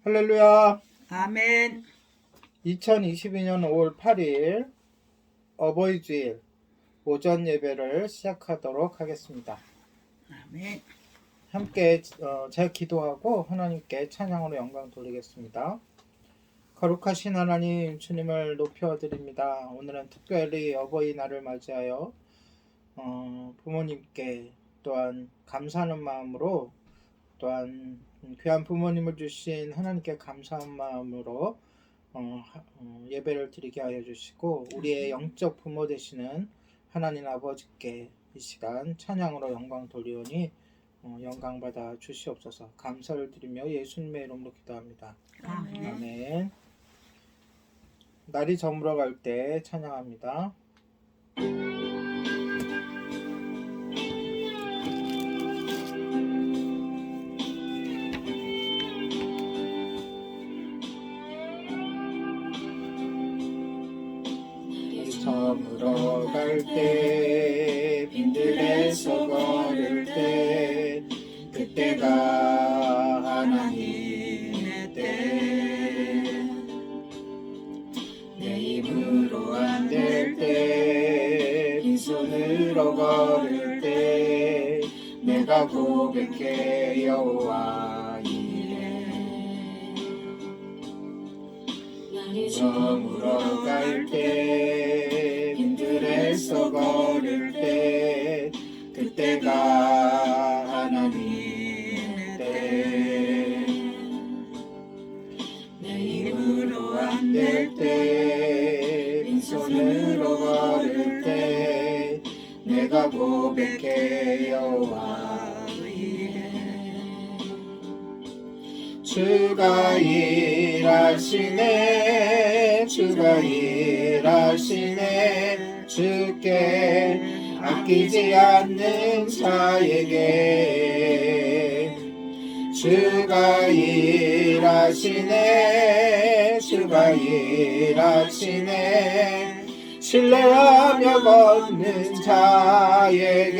할렐루야. 아멘. 2022년 5월 8일 어버이 주일 오전 예배를 시작하도록 하겠습니다. 아멘. 함께 제가 기도하고 하나님께 찬양으로 영광 돌리겠습니다. 거룩하신 하나님, 주님을 높여드립니다. 오늘은 특별히 어버이날을 맞이하여 부모님께 또한 감사하는 마음으로, 또한 귀한 부모님을 주신 하나님께 감사한 마음으로 예배를 드리게 하여 주시고, 우리의 영적 부모 되시는 하나님 아버지께 이 시간 찬양으로 영광 돌리오니 영광 받아 주시옵소서. 감사를 드리며 예수님의 이름으로 기도합니다. 아멘. 아멘. 날이 저물어 갈 때 찬양합니다. 저물어 갈 때, 빈들에서 걸을 때, 그때가 하나님의 때. 내 힘으로 안 될 때, 빈손으로 걸을 때, 내가 고백해 여호와 이래. 저물어 갈 때, 빈들에서 걸을 때, 그때가 하나님의 때. 내 힘으로 안 될 때, 빈손으로 걸을 때, 내가 고백해 여호와 이래. 주가 일하시네, 주가 일하시네, 주께 아끼지 않는 자에게. 주가 일하시네, 주가 일하시네, 신뢰하며 걷는 자에게.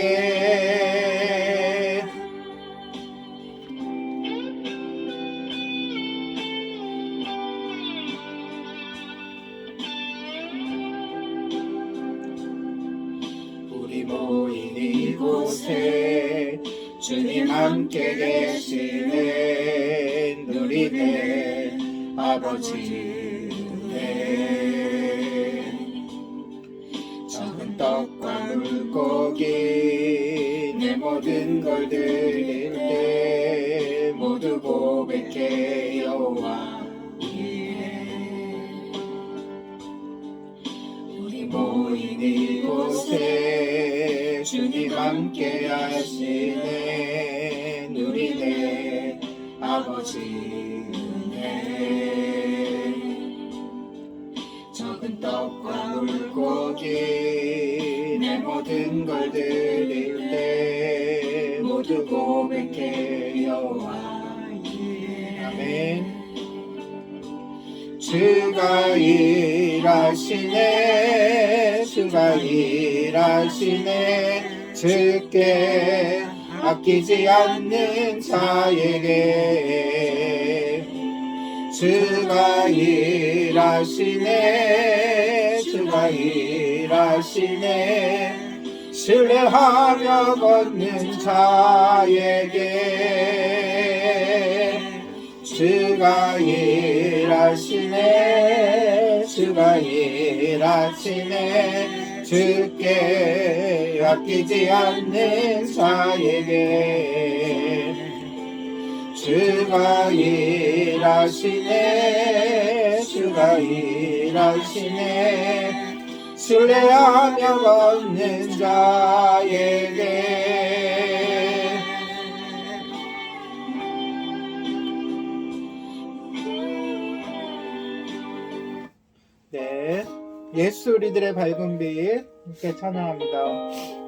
우리 모인 이곳에 주님 함께 계시네, 누리네 아버지 은혜. 적은 떡과 물고기 내 모든 걸 드릴 때, 모두 고백해 여호와 이래. 우리 모인 이곳에 주님 함께 하시네, 누리네 아버지 은혜. 적은 떡과 물고기 내 모든 걸 드릴 때, 모두 고백해 여호와 이래. 아멘. 주가 일하시네, 주가 일하시네, 주께 아끼지 않는 자에게. 주가 일하시네, 주가 일하시네, 신뢰하며 걷는 자에게. 주가 일하시네, 주가 일하시네, 주께 아끼지 않는 자에게. 주가 일하시네, 주가 일하시네, 신뢰하며 걷는 자에게. 네, 예수 우리들의 밝은 빛 함께 찬양합니다.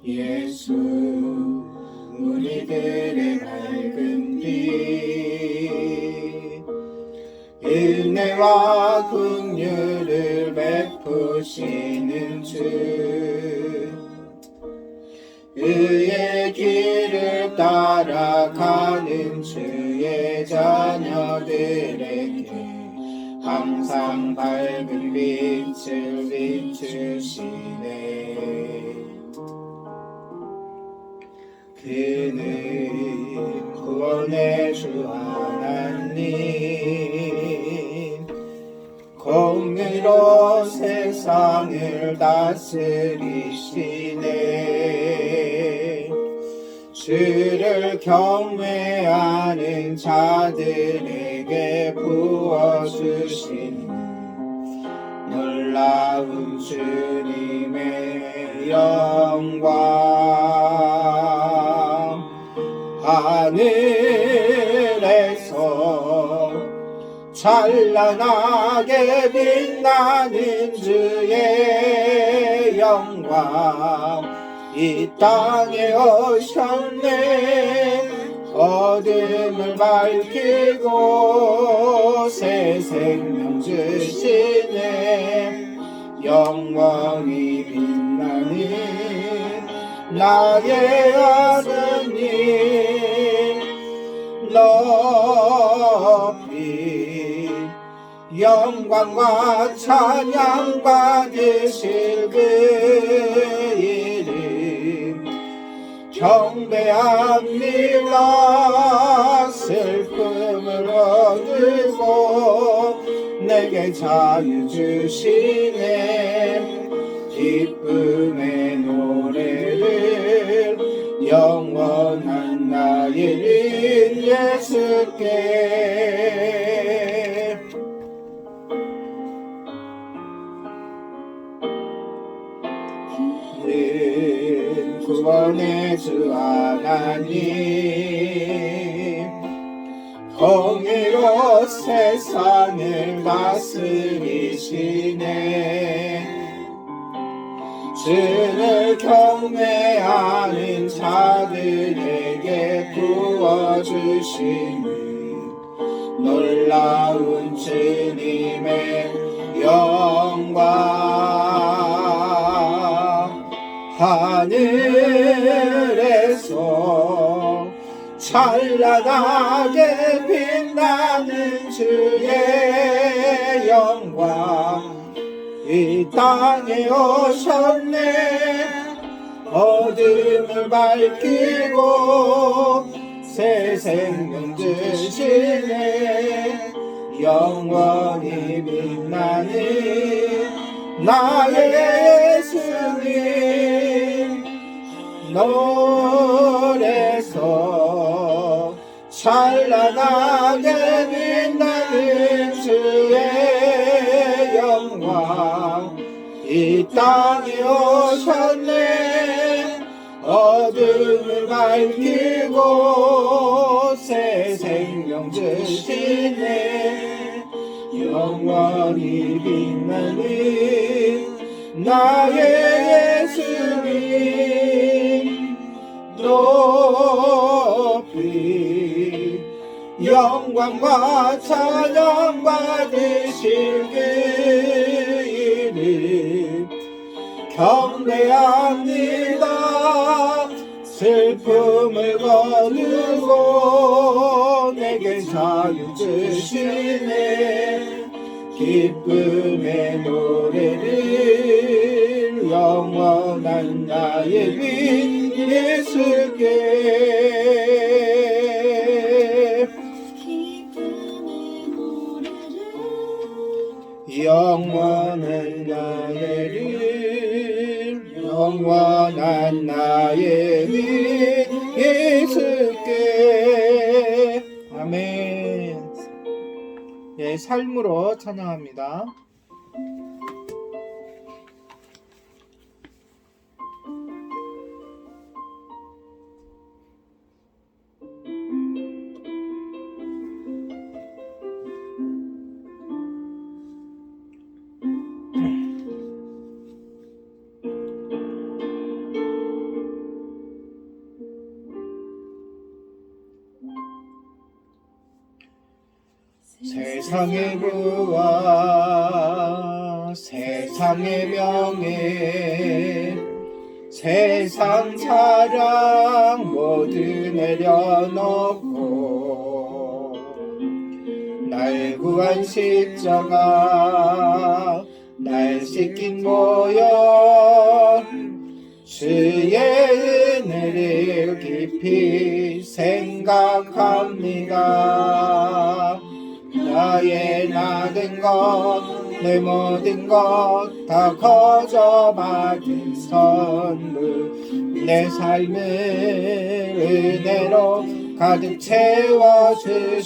예수 우리들의 밝은 빛, 은혜와 긍휼을 베푸 이루시는 주 그의 길을 따라가는 주의 자녀들에게 항상 밝은 빛을 비추시네. 그는 구원의 주 하나님 공의로 세상을 다스리시네. 주를 경외하는 자들에게 부어주시는 놀라운 주님의 영광 하늘에서 찬란하게 빛나는 주의 영광 이 땅에 오셨네. 어둠을 밝히고 새 생명 주시네. 영원히 빛나는 나의 하느님 높이 영광과 찬양 받으실 그 이름 경배합니다. 슬픔을 얻고 내게 자유 주시네. 기쁨의 노래를 영원한 나의 인 예수께 는 구원의 주 하나님 공의로 세상을 다스리시네. 주를 경외하는 자들에게 부어주시는 놀라운 주님의 영광 하늘에서 찬란하게 빛나는 주의 영광 이 땅에 오셨네. 어둠을 밝히고 새 생명 주시네. 영원히 빛나는 나의 예수님 노래서 찬란하게 빛나는 주의 영광 이 땅에 오셨네. 어둠을 밝히고 새 생명 주시네. 영원히 빛나는 나의 예수님 높이 영광과 찬양 받으실 그 이름 경배합니다. 슬픔을 거두고 내게 자유 주시네. 기쁨의 노래를 영원한 나의 빈 예수께 영원한 나의 빈 영원한 나의 빈 예수께 아멘. 예, 삶으로 찬양합니다. 세상의 구원 세상의 명예 세상 자랑 모두 내려놓고 날 구한 십자가 날 씻긴 보혈 주의 은혜를 깊이 생각합니다. 나의 나된 것 내 모든 것 다 거저 받은 선물 내 삶을 은혜로 가득 채워주셨네.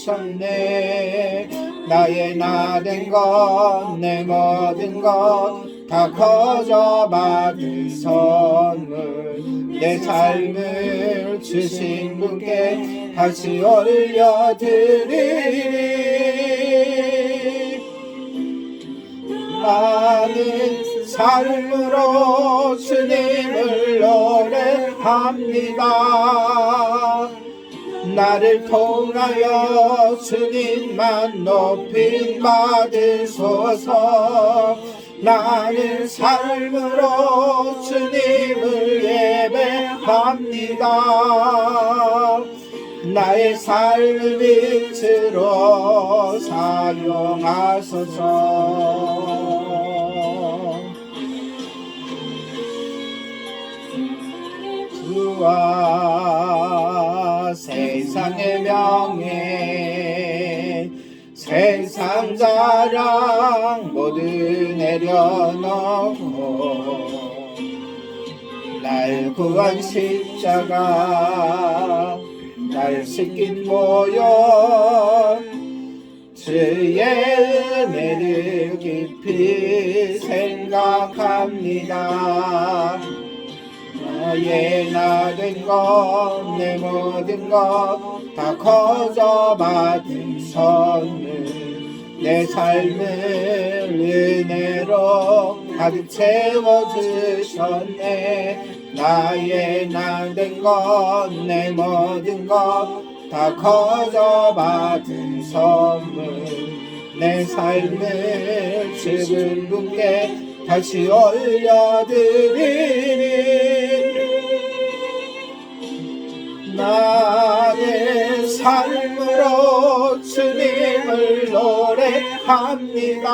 나의 나된 것 내 모든 것 다 거저 받은 선물 내 삶을 주신 분께 다시 올려드리리. 나는 삶으로 주님을 노래합니다. 나를 통하여 주님만 높임 받으소서. 나는 삶으로 주님을 예배합니다. 나의 삶을 빛으로 사용하소서. 주와 세상의 명예 세상 자랑 모두 내려놓고 날 구한 십자가 날 씻긴 보혈 주의 은혜를 깊이 생각합니다. 나의 나된 것 내 모든 것 다 거저 받은 선물 내 삶을 은혜로 가득 채워주셨네. 나의 나된 것 내 모든 것 다 거저 받은 선물 내 삶을 주신 분께 다시 올려드리리. 나의 삶으로 주님을 노래합니다.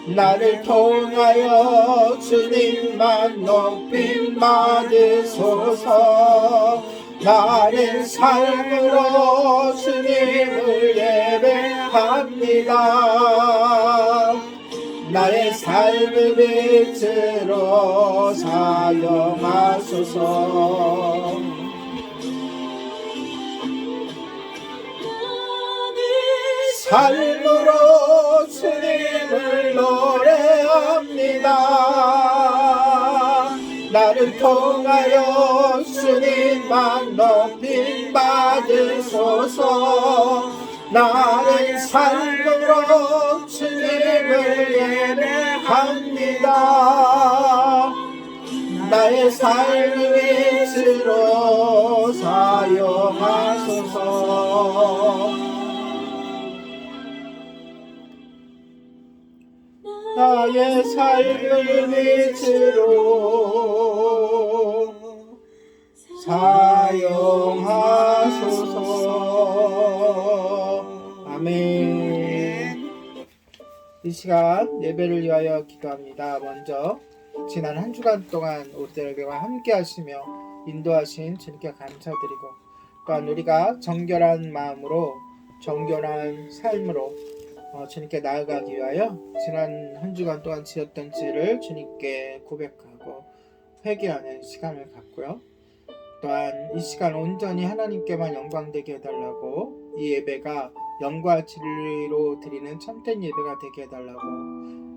나를 통하여 주님만 높임 받으소서. 나는 삶으로 주님을 예배합니다. 나의 삶을 빛으로 사용하소서. 삶으로 주님을 노래합니다. 나를 통하여 주님만 높임 받으소서. 나는 삶으로 주님을 예배합니다. 나의 삶을 빛으로 사용하소서. 나의 삶을 빛으로 사용하소서. 아멘. 이 시간 예배를 위하여 기도합니다. 먼저 지난 한 주간 동안 우리들과 함께 하시며 인도하신 주님께 감사드리고, 또한 우리가 정결한 마음으로 정결한 삶으로 주님께 나아가기 위하여 지난 한 주간 동안 지었던 죄를 주님께 고백하고 회개하는 시간을 갖고요. 또한 이 시간 온전히 하나님께만 영광되게 해달라고, 이 예배가 영과 진리로 드리는 참된 예배가 되게 해달라고,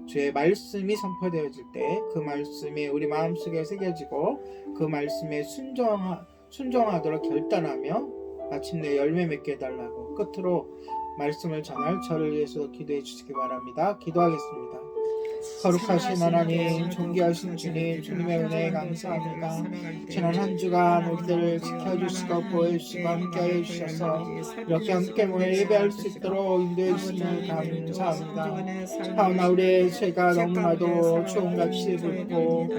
주의 말씀이 선포되어질 때 그 말씀이 우리 마음속에 새겨지고 그 말씀에 순종하도록 결단하며 마침내 열매 맺게 해달라고, 끝으로 말씀을 전할 저를 위해서 기도해 주시기 바랍니다. 기도하겠습니다. 거룩하신 하나님, 존귀하신 주님, 주님의 은혜에 감사합니다. 지난 한 주간 우리들을 지켜주시고 보호해주시고 함께하여 주셔서 이렇게 함께 모여 예배할 수 있도록 인도해 주시면 감사합니다. 하오나 우리의 죄가 너무나도 주홍같이 붉고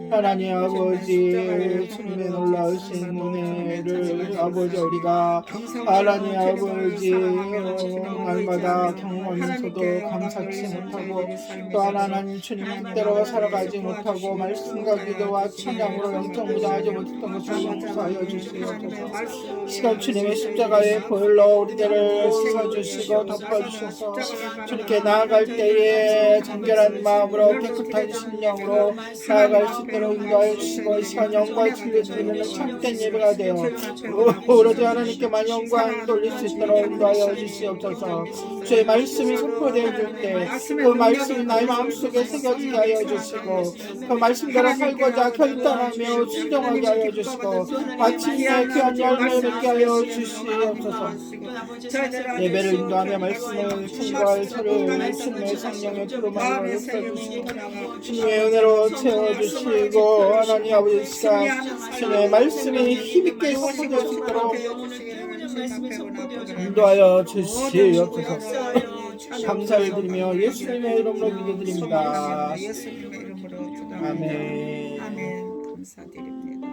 하나님 아버지 주님의 놀라우신 은혜를 아버지 우리가 하나님 아버지 날마다 경험하면서도 감사치 못하고 또 하나님 주님 뜻대로 살아가지 못하고 말씀과 기도와 찬양으로 영적 무장하지 못했던 것을 용서하여 주시옵소서. 시간 주님의 십자가의 보혈로 우리들을 씻어주시고 덮어주셔서 주님께 나아갈 때에 정결한 마음으로 깨끗한 심령으로 나아갈 수 있도록 인도하여 주시고 이 시간 영광을 드리는 참된 예배가 되어 오로지 하나님께만 영광 돌릴 수 있도록 인도하여 주시옵소서. 주의 말씀이 선포되어 줄 때 그 말씀이 나의 마음속에 새겨지게 하여 주시고 그 말씀대로 살고자 결단하며 순종하게 하여 주시고 마침내 귀한 열매를 맺게 하여 주시옵소서. 예배를 인도하며 말씀을 충고할 저를 주님의 성령의 주름으로 흩어주시고 주님의 은혜로 채워주시고 하나님 아버지 시간 주님의 말씀이 힘있게 선포될 수 있도록 인도하여 주시옵소서. 감사를 드리며 예수님의 이름으로 기도드립니다. 예수님의 이름으로 기도합니다. 아멘. 아멘. 감사드립니다.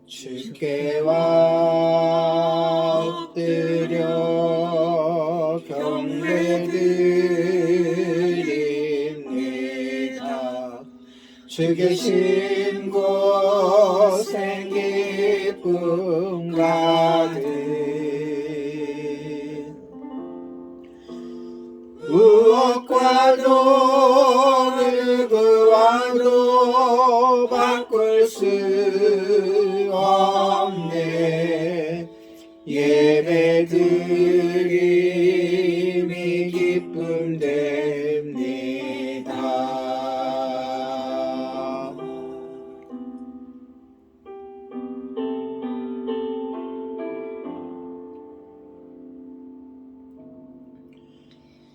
주께 와 엎드려 경배드립니다. 주 계신 곳엔 기쁨 가득 무엇과도 누구와도 바꿀 수 없네. 예배드림이 기쁨 됩니다.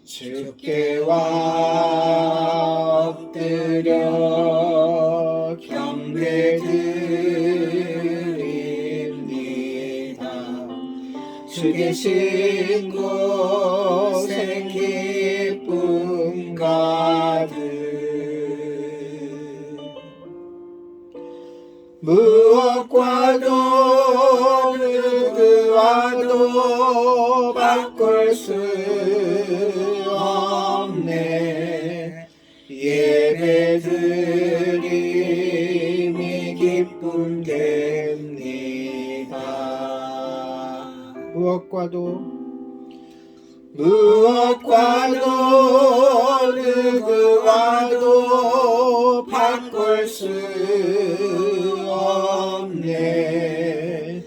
주께 와 엎드려 경배드립니다. 주 계신 곳엔 기쁨 가득 무엇과도 누구와도 바꿀 수 없네. 예배드림이 기쁨 됩니다. 무엇과도 누구와도 바꿀 수 없네.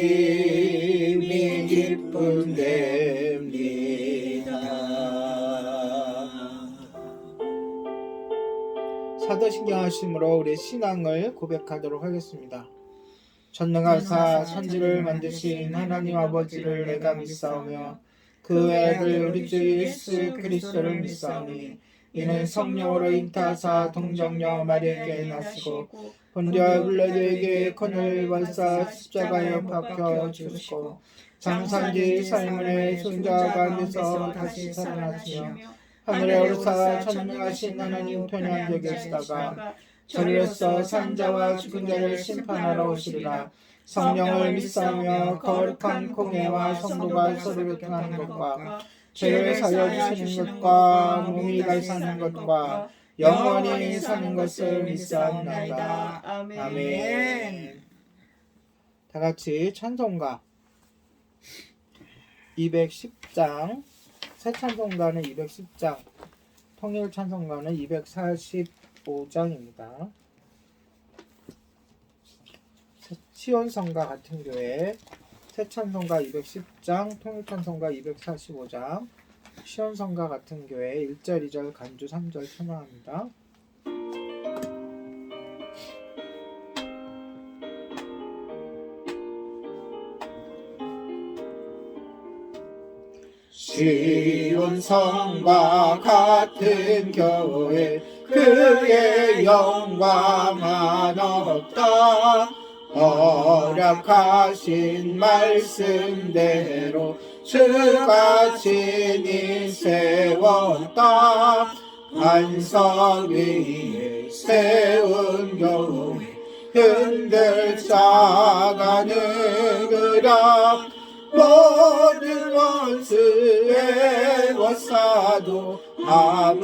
예배드림이 기쁨 됩니다. 사도신경하심으로 우리 신앙을 고백하도록 하겠습니다. 전능하사 천지를 만드신 하나님 아버지를 내가 믿사오며 그 애를 우리 주 예수 그리스도를 믿사오니 이는 성령으로 잉타하사 동정녀 마리아에게 나시고 본디오 빌라도에게 권을 받사 십자가에 박혀 죽으시고 장사지 삶의 손자 가운데서 다시 살아나시며 하늘에 오르사 전능하신 하나님 편에 앉아 계시다가 저리로서 산자와 죽은 자를 심판하러 오시리라. 성령을 믿사오며 거룩한 공예와 성도가 서로 교통하는 것과 죄를 사여주시는 것과 몸이 다시 사는 것과 영원히 사는 것을 믿사옵나이다. 아멘. 다 같이 찬송가 210장, 새 찬송가는 210장, 통일 찬송가는 245장입니다. 시온성가 같은 교회 새 찬송가 210장, 통일 찬송가 245장, 시온성가 같은 교회 1절, 2절, 간주 3절 찬양합니다. 시온 성과 같은 교회 그의 영광은 없다. 허락하신 말씀대로 주가 친히 세웠다. 반석 위에 세운 교회 흔들 자가 누구라. 모든 원수의 워싸도 아무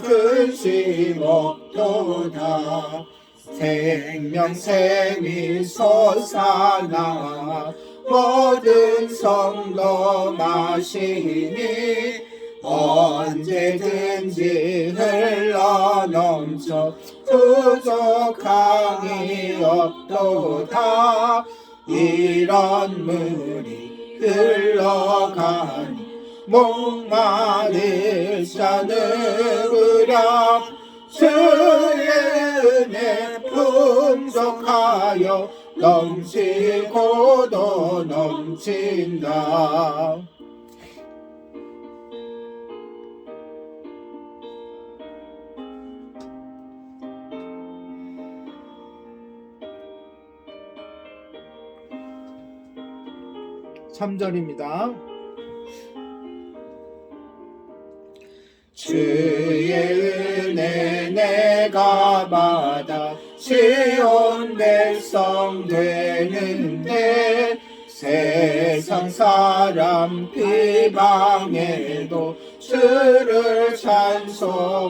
근심 없도다. 생명샘이 솟아나 모든 성도 마시니 언제든지 흘러넘쳐 부족함이 없도다. 이런 물이 흘러가니 목마를 자 누구랴. 주의 은혜 풍족하여 넘치고도 넘친다. (3절입니다) 주의 은혜 내가 받아 시온 백성 되는데 세상 사람 비방해도 주를 찬송하리라.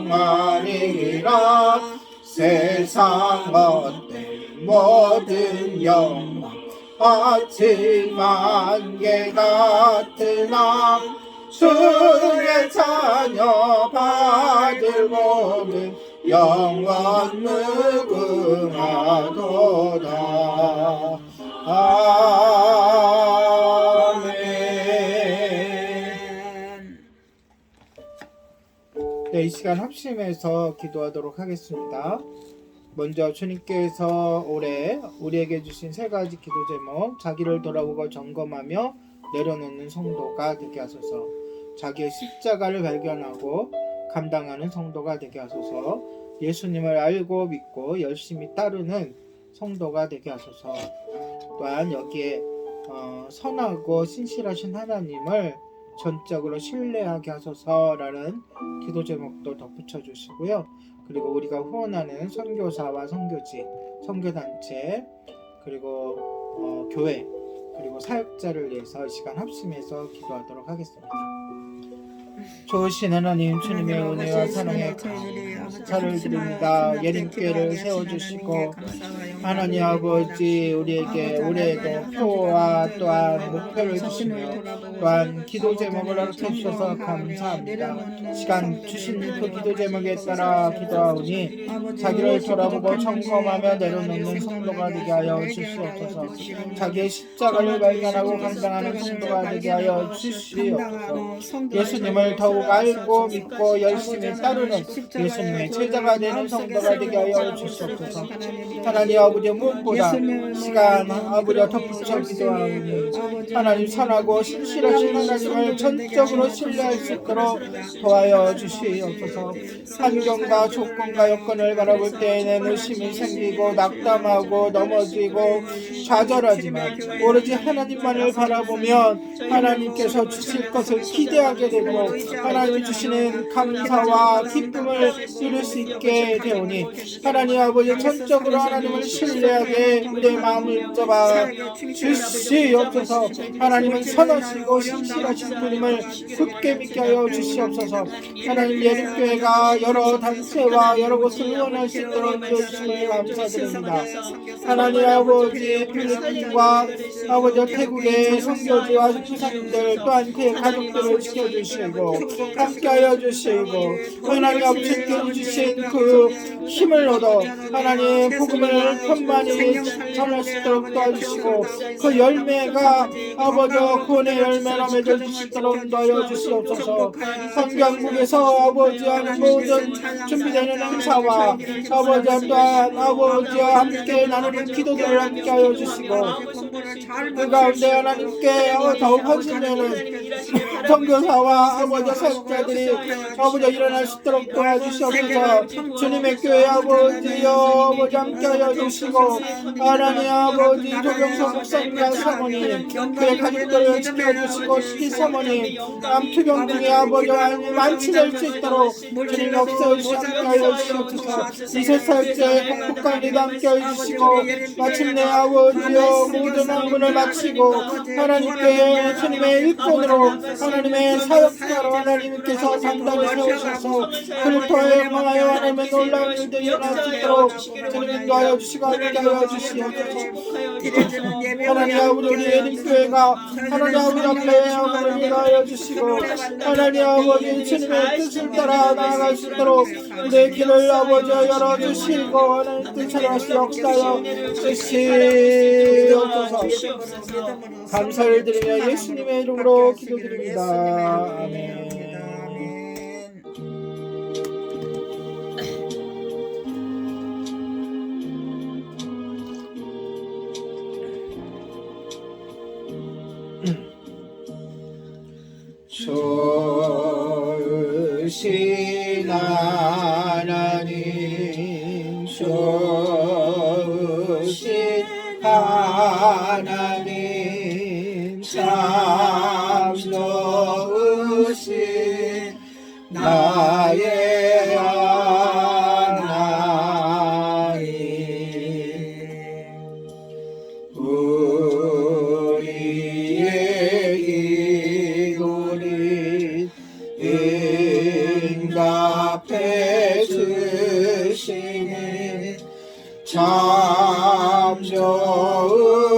세상 어때 모든 영광 하지만 개 같으나 주의 자녀 받을 복은 영원 무궁하도다. 아멘. 네, 이 시간 합심해서 기도하도록 하겠습니다. 먼저 주님께서 올해 우리에게 주신 세 가지 기도 제목, 자기를 돌아보고 점검하며 내려놓는 성도가 되게 하소서. 자기의 십자가를 발견하고 감당하는 성도가 되게 하소서. 예수님을 알고 믿고 열심히 따르는 성도가 되게 하소서. 또한 여기에 선하고 신실하신 하나님을 전적으로 신뢰하게 하소서라는 기도 제목도 덧붙여 주시고요. 그리고 우리가 후원하는 선교사와 선교지, 선교단체, 그리고 교회, 그리고 사역자를 위해서 이 시간 합심해서 기도하도록 하겠습니다. 좋으신 하나님, 주님의 은혜와 사랑에 감사를 드립니다. 예림교회를 세워주시고 하나님 아버지 우리에게 올해도 표와 또한 목표를 주시며 또한 기도 제목을 알려 주셔서 감사합니다. 시간 주신 그 기도 제목에 따라 기도하오니 자기를 돌아보고 점검하며 내려놓는 성도가 되게 하여 주시옵소서. 자기의 십자가를 발견하고 감당하는 성도가 되게 하여 주시옵소서. 예수님을 더욱 알고 믿고 열심히 따르는 예수님의 제자가 되는 성도가 되게 하여 주시옵소서. 하나님 아버지 무엇보다 시간 아버지 덧붙여 기도하오니 하나님 선하고 신실하신 하나님을 전적으로 신뢰할 수 있도록 도와여 주시옵소서. 환경과 조건과 여건을 바라볼 때에는 의심이 생기고 낙담하고 넘어지고 좌절하지만 오로지 하나님만을 바라보면 하나님께서 주실 것을 기대하게 되고 하나님이 주시는 감사와 기쁨을 이룰 수 있게 되오니 하나님 아버지 전적으로 하나님을 신뢰하게 우리의 마음을 잡아 주시옵소서. 하나님은 선하시고 신실하신 분임을 굳게 믿게 하여 주시옵소서. 하나님 예림교회가 여러 단체와 여러 곳을 응원할 수 있도록 도와주심을 감사드립니다. 하나님 아버지 필리핀과 아버지 태국의 선교지와 부사님들 또한 그의 가족들을 지켜주시고 함께하여 주시고 하나님 아버지 주신 그 힘을 얻어 하나님 복음을 편만히 전할 수 있도록 도와주시고 그 열매가 아버지 구원의 열매로 맺어주시도록 도와여 주시옵소서. 성경국에서 아버지와 모든 준비되는 행사와 아버지 또한 아버지와 함께 나누는 기도들을 함께하여 주시고 그 가운데 하나님께 더욱 헌신되는 선교사와 아버지 사역자들이 아버지 일어날 수 있도록 도와주시옵소서. 주님의 교회 아버지여 아버지 함께하여 주시고 하나님 아버지 조경석 목사님과 사모님 그의 가족들을 지켜주시고 특히 사모님 암투병 중에 아버지 완치될 수 있도록 주님 역사에 함께하여 주시옵소서. 이세 사역자의 극복과 리도 함께하여 주시고 마침내 아버지여 모든 학문을 마치고 하나님께 주님의 일꾼으로 하나님의 사역자로 하나님께서 상담을 세우셔서 그를 통하여 향하여 하나님의 놀라운 일들이 일어날 수 있도록 주님 인도하여 주시고 함께하여 주시옵소서. 하나님 아버지 우리 예림교회가 하나님 아버지 앞에 하나님을 인도하여 주시고 하나님 아버지 주님의 뜻을 따라 나아갈 수 있도록 우리의 길을 아버지 열어주시고 하나님 뜻을 하시 역사여 주시옵소서. 감사를 드리며 예수님의 이름으로 기도드립니다. 아멘. 좋으신 하나님 좋으신 하나님 참 좋으신 나의 하나님 우리의 기도를 응답해 주시는 참 좋으신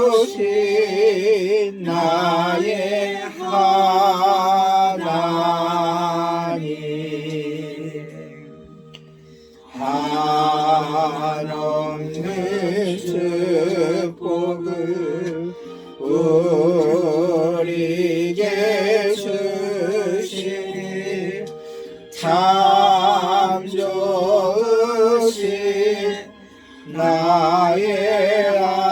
나의 하나님 한없는 축복을 우리에게 주시는 참 좋으신 나의 하나님.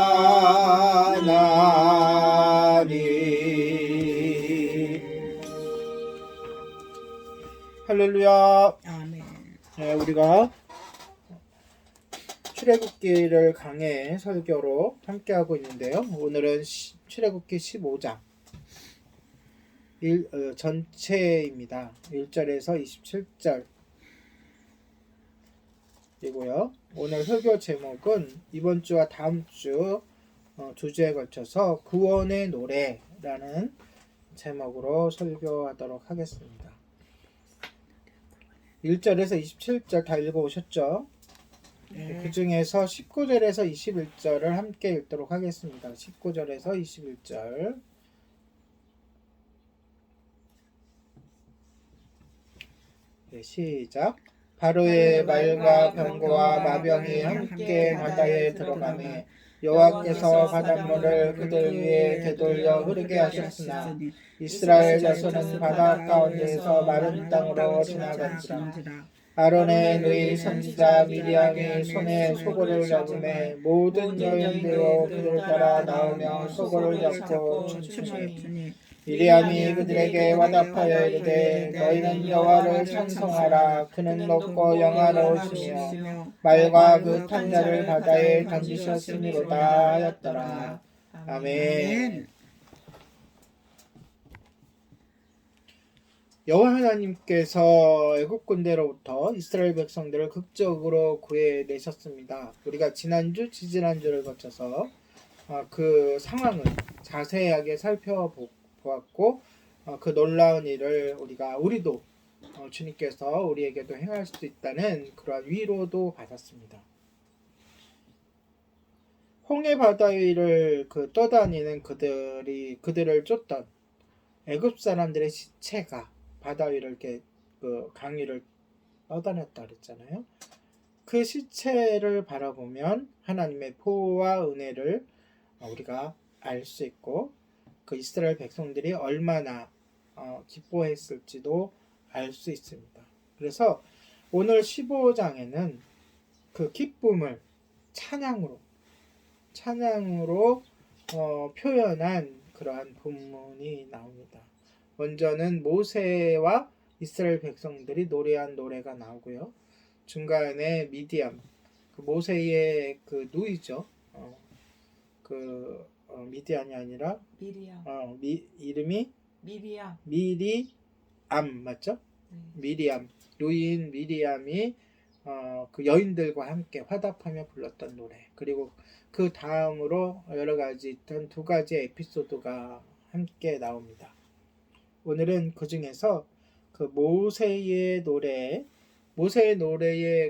할렐루야. 아멘. 네, 우리가 출애굽기를 강해 설교로 함께하고 있는데요. 오늘은 출애굽기 15장 전체입니다. 1절에서 27절이고요. 오늘 설교 제목은 이번 주와 다음 주 두 주에 걸쳐서 구원의 노래라는 제목으로 설교하도록 하겠습니다. 1절에서 27절 다 읽어오셨죠? 그 중에서 19절에서 21절을 함께 읽도록 하겠습니다. 19절에서 21절. 네, 시작. 바로의 말과 병거와 마병이 함께 바다에 들어가매 여호와께서 바닷물을 그들 위에 되돌려 흐르게 하셨으나 이스라엘 자손은 바다 가운데에서 마른 땅으로 지나갔지라. 아론의 누이 선지자 미리암이 손에 소고를 잡음에 모든 여인들로 그를 따라 나오며 소고를 잡고 춤추니 미리암이 그들에게 화답하여 이르되 너희는 여호와를 찬송하라. 그는 높고 영화로우시며 말과 그 탄자를 바다에 던지셨으니로다 하였더라. 아멘. 여호와 하나님께서 애국 군대로부터 이스라엘 백성들을 극적으로 구해내셨습니다. 우리가 지난주, 지지난주를 거쳐서 그 상황을 자세하게 살펴보았고 그 놀라운 일을 우리도 주님께서 우리에게도 행할 수 있다는 그러한 위로도 받았습니다. 홍해 바다 위를 떠다니는 그들을 쫓던 애굽 사람들의 시체가 바다 위를 이렇게 강위를 떠다녔다 그랬잖아요. 그 시체를 바라보면 하나님의 보호와 은혜를 우리가 알 수 있고 그 이스라엘 백성들이 얼마나 기뻐했을지도 알 수 있습니다. 그래서 오늘 15장에는 그 기쁨을 찬양으로 표현한 그러한 본문이 나옵니다. 먼저는 모세와 이스라엘 백성들이 노래한 노래가 나오고요. 중간에 미디안, 그 모세의 그 누이죠. 미디안이 아니라 미리암. 이름이 미리암. 미리암 맞죠? 네. 미리암, 누이인 미리암이 그 여인들과 함께 화답하며 불렀던 노래. 그리고 그 다음으로 여러 가지 있던 두 가지 에피소드가 함께 나옵니다. 오늘은 그 중에서 그 모세의 노래에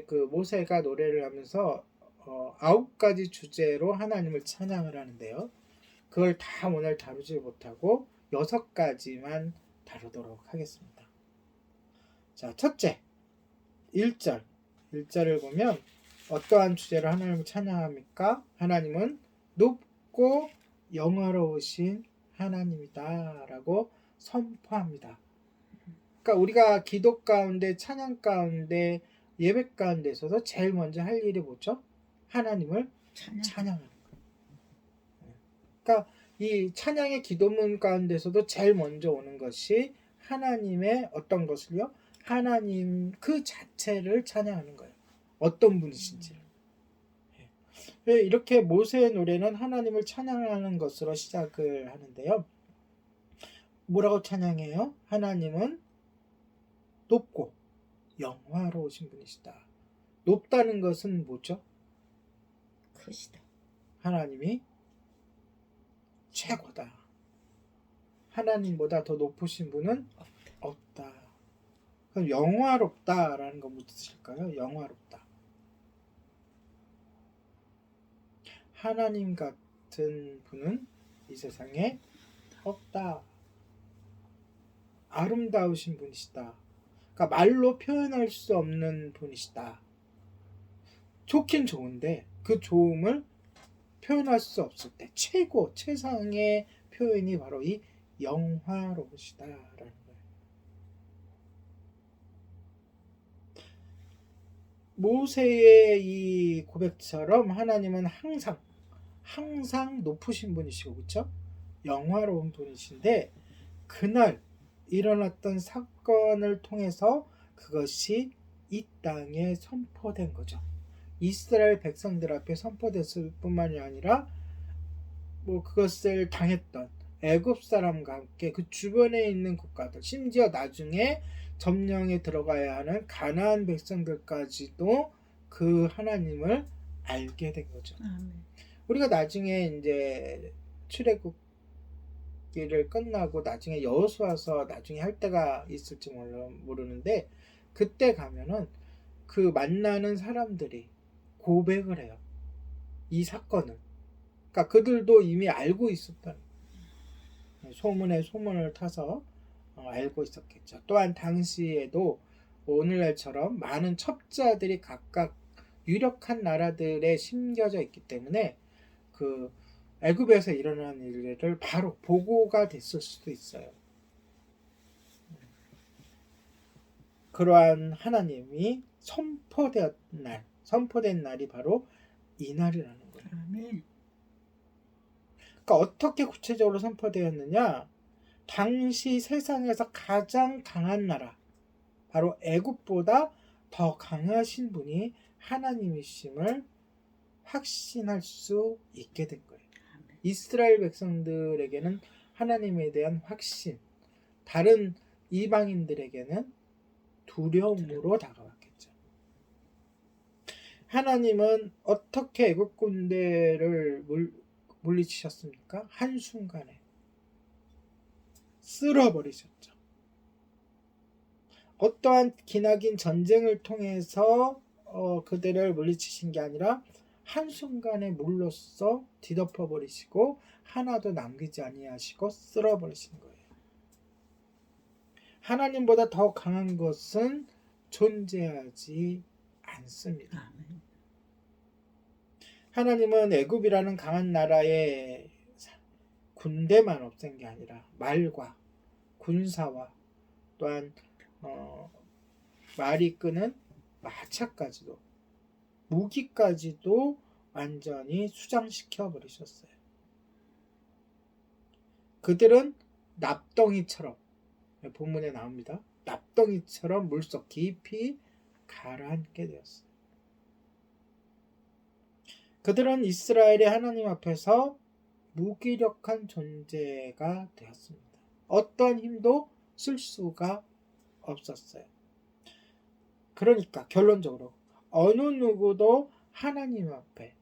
그 모세가 노래를 하면서 9가지 주제로 하나님을 찬양을 하는데요. 그걸 다 오늘 다루지 못하고 6가지만 다루도록 하겠습니다. 자, 첫째 1절을 보면 어떠한 주제로 하나님을 찬양합니까? 하나님은 높고 영화로우신 하나님이다 라고 선포합니다. 그러니까 우리가 기도 가운데, 찬양 가운데, 예배 가운데서도 제일 먼저 할 일이 뭐죠? 하나님을 찬양하는 거예요. 그러니까 이 찬양의 기도문 가운데서도 제일 먼저 오는 것이 하나님의 어떤 것을요? 하나님 그 자체를 찬양하는 거예요. 어떤 분이신지를. 이렇게 모세의 노래는 하나님을 찬양하는 것으로 시작을 하는데요. 뭐라고 찬양해요? 하나님은 높고 영화로우신 분이시다. 높다는 것은 뭐죠? 크시다. 하나님이 최고다. 하나님보다 더 높으신 분은 없다. 그럼 영화롭다라는 거 무슨 뜻일까요? 영화롭다. 하나님 같은 분은 이 세상에 없다. 아름다우신 분이시다. 그러니까 말로 표현할 수 없는 분이시다. 좋긴 좋은데 그 좋음을 표현할 수 없을 때 최상의 표현이 바로 이 영화로우시다라는 거예요. 모세의 이 고백처럼 하나님은 항상 높으신 분이시고 그렇죠? 영화로운 분이신데 그날 일어났던 사건을 통해서 그것이 이 땅에 선포된 거죠. 이스라엘 백성들 앞에 선포됐을 뿐만이 아니라 그것을 당했던 애굽 사람과 함께 그 주변에 있는 국가들, 심지어 나중에 점령에 들어가야 하는 가나안 백성들까지도 그 하나님을 알게 된 거죠. 아멘. 우리가 나중에 이제 출애굽기를 끝나고 나중에 여호수아서 나중에 할 때가 있을지 모르는데 그때 가면은 그 만나는 사람들이 고백을 해요. 이 사건을. 그러니까 그들도 이미 알고 있었던 소문에 소문을 타서 알고 있었겠죠. 또한 당시에도 오늘날처럼 많은 첩자들이 각각 유력한 나라들에 심겨져 있기 때문에 그 애굽에서 일어난 일을 바로 보고가 됐을 수도 있어요. 그러한 하나님이 선포된 날이 바로 이 날이라는 거예요. 아멘. 그러니까 어떻게 구체적으로 선포되었느냐? 당시 세상에서 가장 강한 나라, 바로 애굽보다 더 강하신 분이 하나님이심을 확신할 수 있게 된 거예요. 이스라엘 백성들에게는 하나님에 대한 확신, 다른 이방인들에게는 두려움으로 다가왔겠죠. 하나님은 어떻게 애굽 군대를 물리치셨습니까? 한순간에 쓸어버리셨죠. 어떠한 기나긴 전쟁을 통해서 그들을 물리치신 게 아니라 한순간에 물로써 뒤덮어버리시고 하나도 남기지 아니하시고 쓸어버리신 거예요. 하나님보다 더 강한 것은 존재하지 않습니다. 아멘. 하나님은 애굽이라는 강한 나라에 군대만 없앤 게 아니라 말과 군사와 또한 말이 끄는 마차까지도 무기까지도 완전히 수장시켜 버리셨어요. 그들은 납덩이처럼 본문에 나옵니다. 납덩이처럼 물속 깊이 가라앉게 되었어요. 그들은 이스라엘의 하나님 앞에서 무기력한 존재가 되었습니다. 어떤 힘도 쓸 수가 없었어요. 그러니까 결론적으로 어느 누구도 하나님 앞에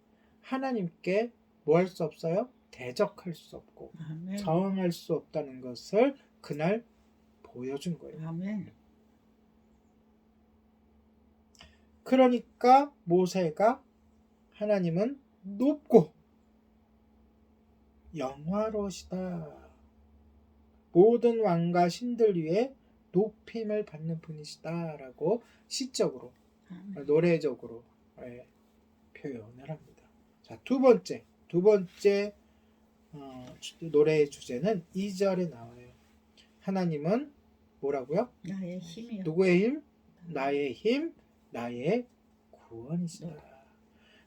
하나님께 뭐 할 수 없어요? 대적할 수 없고 아멘. 저항할 수 없다는 것을 그날 보여준 거예요. 아멘. 그러니까 모세가 하나님은 높고 영화로우시다. 모든 왕과 신들 위에 높임을 받는 분이시다라고 시적으로 아멘. 노래적으로 표현을 합니다. 자, 두 번째 노래의 주제는 2절에 나와요. 하나님은 뭐라고요? 나의 힘이요. 누구의 힘? 나의 힘, 나의 구원이시다.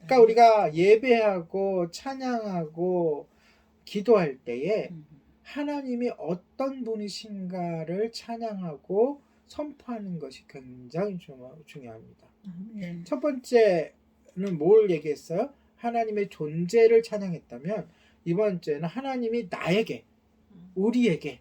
그러니까 우리가 예배하고 찬양하고 기도할 때에 하나님이 어떤 분이신가를 찬양하고 선포하는 것이 굉장히 중요합니다. 아멘. 첫 번째는 뭘 얘기했어요? 하나님의 존재를 찬양했다면 이번 주에는 하나님이 나에게, 우리에게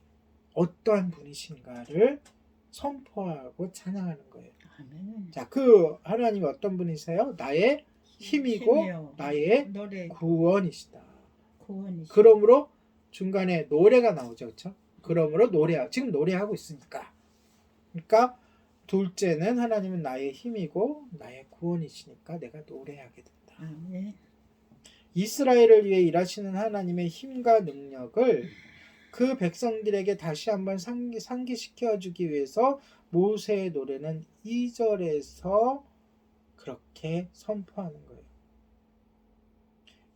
어떠한 분이신가를 선포하고 찬양하는 거예요. 아멘. 자, 그 하나님이 어떤 분이세요? 나의 힘이고 힘이요. 나의 노래 구원이시다. 구원이시. 그러므로 중간에 노래가 나오죠, 그렇죠? 그러므로 지금 노래하고 있으니까. 그러니까 둘째는 하나님은 나의 힘이고 나의 구원이시니까 내가 노래하게 된다. 아멘. 이스라엘을 위해 일하시는 하나님의 힘과 능력을 그 백성들에게 다시 한번 상기시켜주기 위해서 모세의 노래는 2절에서 그렇게 선포하는 거예요.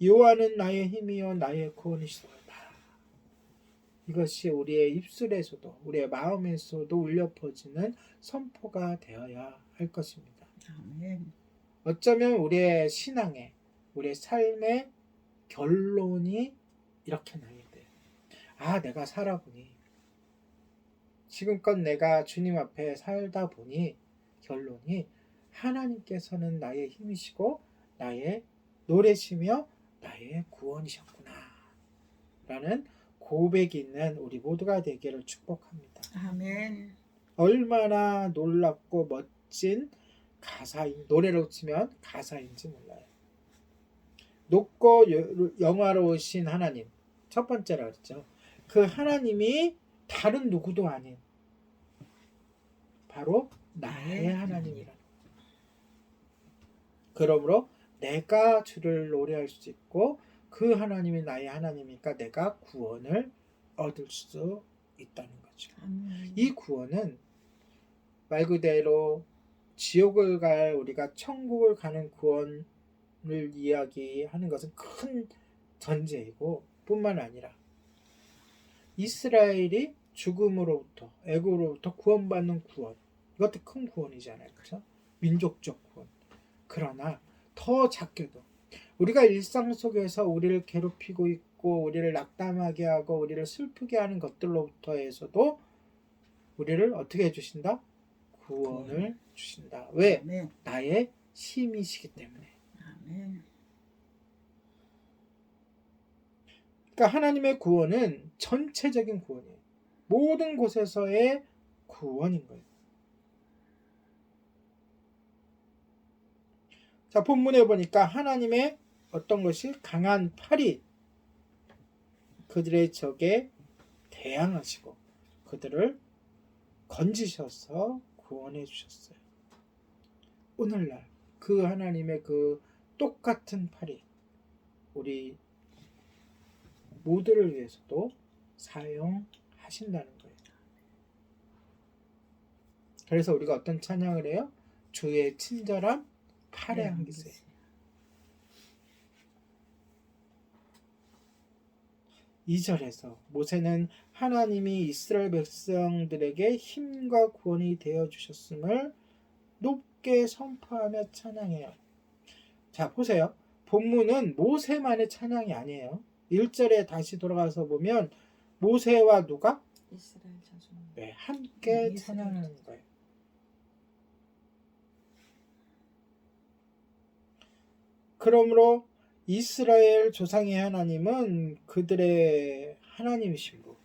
여호와는 나의 힘이요 나의 구원이시도다. 이것이 우리의 입술에서도 우리의 마음에서도 울려 퍼지는 선포가 되어야 할 것입니다. 아멘. 어쩌면 우리의 신앙의 우리의 삶의 결론이 이렇게 나야 돼요. 아, 내가 살아보니 지금껏 내가 주님 앞에 살다 보니 결론이 하나님께서는 나의 힘이시고 나의 노래시며 나의 구원이셨구나 라는 고백이 있는 우리 모두가 되기를 축복합니다. 아멘. 얼마나 놀랍고 멋진 노래로 치면 가사인지 몰라요. 높고 영화로우신 하나님, 첫 번째라 그랬죠. 그 하나님이 다른 누구도 아닌 바로 나의 하나님이라. 그러므로 내가 주를 노래할 수 있고 그 하나님이 나의 하나님이니까 내가 구원을 얻을 수 있다는 거죠. 아멘. 이 구원은 말 그대로 지옥을 갈 우리가 천국을 가는 구원을 이야기하는 것은 큰 전제이고 뿐만 아니라 이스라엘이 죽음으로부터 애굽으로부터 구원받는 구원, 이것도 큰 구원이잖아요. 그렇죠? 민족적 구원. 그러나 더 작게도 우리가 일상 속에서 우리를 괴롭히고 있고 우리를 낙담하게 하고 우리를 슬프게 하는 것들로부터 해서도 우리를 어떻게 해주신다? 구원을 주신다. 왜? 아멘. 나의 힘이시기 때문에. 아멘. 그러니까 하나님의 구원은 전체적인 구원이에요. 모든 곳에서의 구원인 거예요. 자, 본문에 보니까 하나님의 어떤 것이 강한 팔이 그들의 적에 대항하시고 그들을 건지셔서 구원해 주셨어요. 오늘날 그 하나님의 그 똑같은 팔이 우리 모두를 위해서도 사용하신다는 거예요. 그래서 우리가 어떤 찬양을 해요? 주의 친절한 팔에 안기세요. 2절에서 모세는 하나님이 이스라엘 백성들에게 힘과 구원이 되어 주셨음을 높게 선포하며 찬양해요. 자, 보세요. 본문은 모세만의 찬양이 아니에요. 1절에 다시 돌아가서 보면 모세와 누가? 이스라엘 자손. 네, 함께 네, 찬양하는 거예요. 그러므로 이스라엘 조상의 하나님은 그들의 하나님이신 분.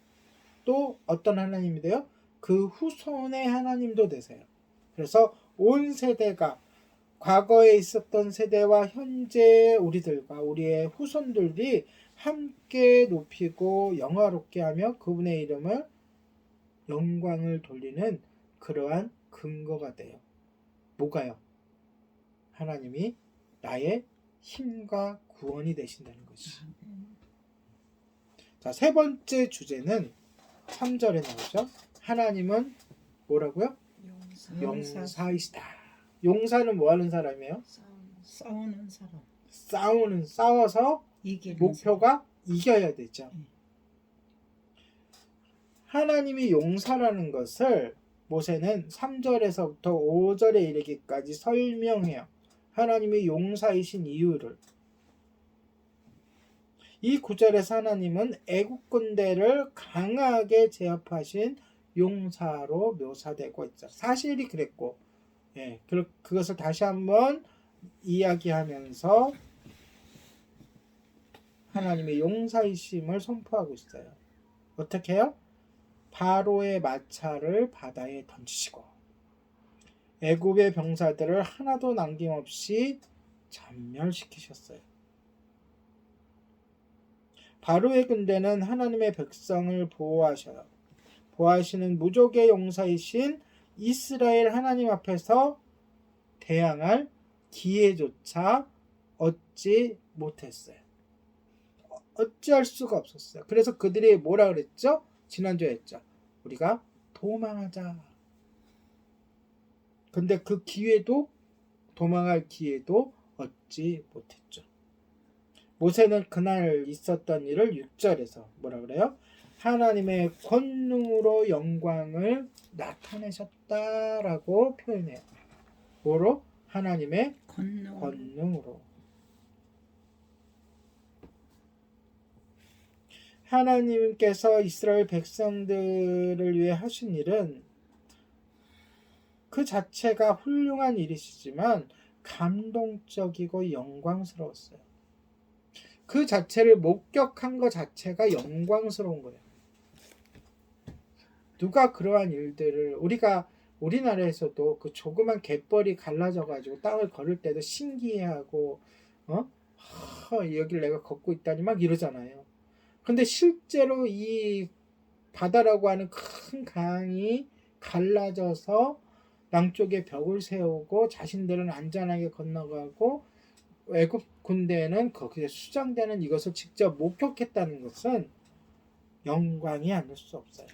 또 어떤 하나님이 돼요? 그 후손의 하나님도 되세요. 그래서 온 세대가 과거에 있었던 세대와 현재 우리들과 우리의 후손들이 함께 높이고 영화롭게 하며 그분의 이름을 영광을 돌리는 그러한 근거가 돼요. 뭐가요? 하나님이 나의 힘과 구원이 되신다는 것이. 자, 세 번째 주제는 3절에 나오죠. 하나님은 뭐라고요? 용사이시다. 용사는 뭐 하는 사람이에요? 싸우는 사람. 싸워서 이기는 목표가 이겨야 되죠. 하나님이 용사라는 것을 모세는 3절에서부터 5절에 이르기까지 설명해요. 하나님이 용사이신 이유를. 이 9절에서 하나님은 애국 군대를 강하게 제압하신 용사로 묘사되고 있죠. 사실이 그랬고, 예, 그것을 다시 한번 이야기하면서 하나님의 용사이심을 선포하고 있어요. 어떻게 해요? 바로의 마차를 바다에 던지시고 애굽의 병사들을 하나도 남김없이 전멸시키셨어요. 바로의 군대는 하나님의 백성을 보호하셔요. 보호하시는 무족의 용사이신 이스라엘 하나님 앞에서 대항할 기회조차 얻지 못했어요. 어찌할 수가 없었어요. 그래서 그들이 뭐라 그랬죠? 지난주에 했죠. 우리가 도망하자. 근데 그 기회도 도망할 기회도 얻지 못했죠. 모세는 그날 있었던 일을 6절에서 뭐라 그래요? 하나님의 권능으로 영광을 나타내셨다라고 표현해요. 뭐로? 하나님의 권능으로. 하나님께서 이스라엘 백성들을 위해 하신 일은 그 자체가 훌륭한 일이시지만 감동적이고 영광스러웠어요. 그 자체를 목격한 것 자체가 영광스러운 거예요. 누가 그러한 일들을 우리나라에서도 그 조그만 갯벌이 갈라져 가지고 땅을 걸을 때도 신기해하고 여길 내가 걷고 있다니 막 이러잖아요. 근데 실제로 이 바다라고 하는 큰 강이 갈라져서 양쪽에 벽을 세우고 자신들은 안전하게 건너가고 애굽 군대는 거기에 수장되는 이것을 직접 목격했다는 것은 영광이 아닐 수 없어요.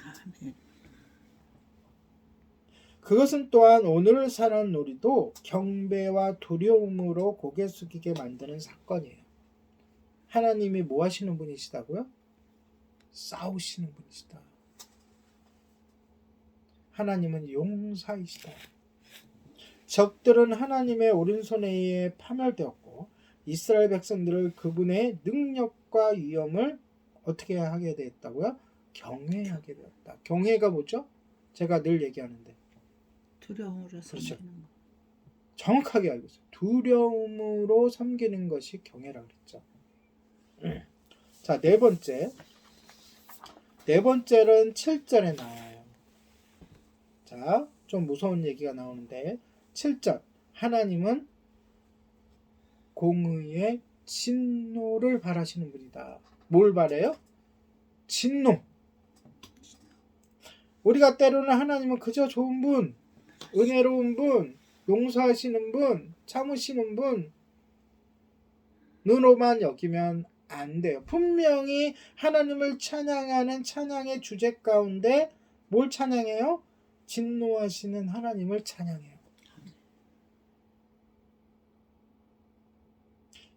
그것은 또한 오늘을 사는 우리도 경배와 두려움으로 고개 숙이게 만드는 사건이에요. 하나님이 뭐 하시는 분이시다고요? 싸우시는 분이시다. 하나님은 용사이시다. 적들은 하나님의 오른손에 의해 파멸되었고 이스라엘 백성들을 그분의 능력과 위엄을 어떻게 하게 되었다고요? 경외하게 되었다. 경외가 뭐죠? 제가 늘 얘기하는데 두려움으로 섬기는 거. 정확하게 알고 있어요. 두려움으로 섬기는 것이 경외라고 그랬죠. 자, 네 번째는 7절에 나와요. 자, 좀 무서운 얘기가 나오는데 7절 하나님은 공의의 진노를 바라시는 분이다. 뭘 바래요? 진노. 우리가 때로는 하나님은 그저 좋은 분, 은혜로운 분, 용서하시는 분, 참으시는 분으로만 여기면 안 돼요. 분명히 하나님을 찬양하는 찬양의 주제 가운데 뭘 찬양해요? 진노하시는 하나님을 찬양해요.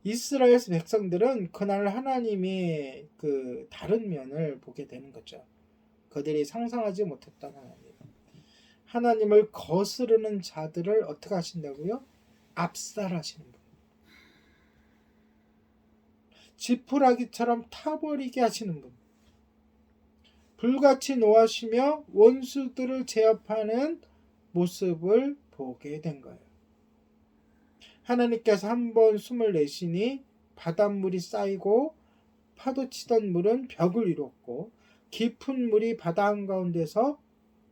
이스라엘 백성들은 그날 하나님이 그 다른 면을 보게 되는 거죠. 그들이 상상하지 못했던 하나님을 거스르는 자들을 어떻게 하신다고요? 압살하시는 분. 지푸라기처럼 타버리게 하시는 분. 불같이 노하시며 원수들을 제압하는 모습을 보게 된 거예요. 하나님께서 한번 숨을 내쉬니 바닷물이 쌓이고 파도치던 물은 벽을 이뤘고 깊은 물이 바다 한가운데서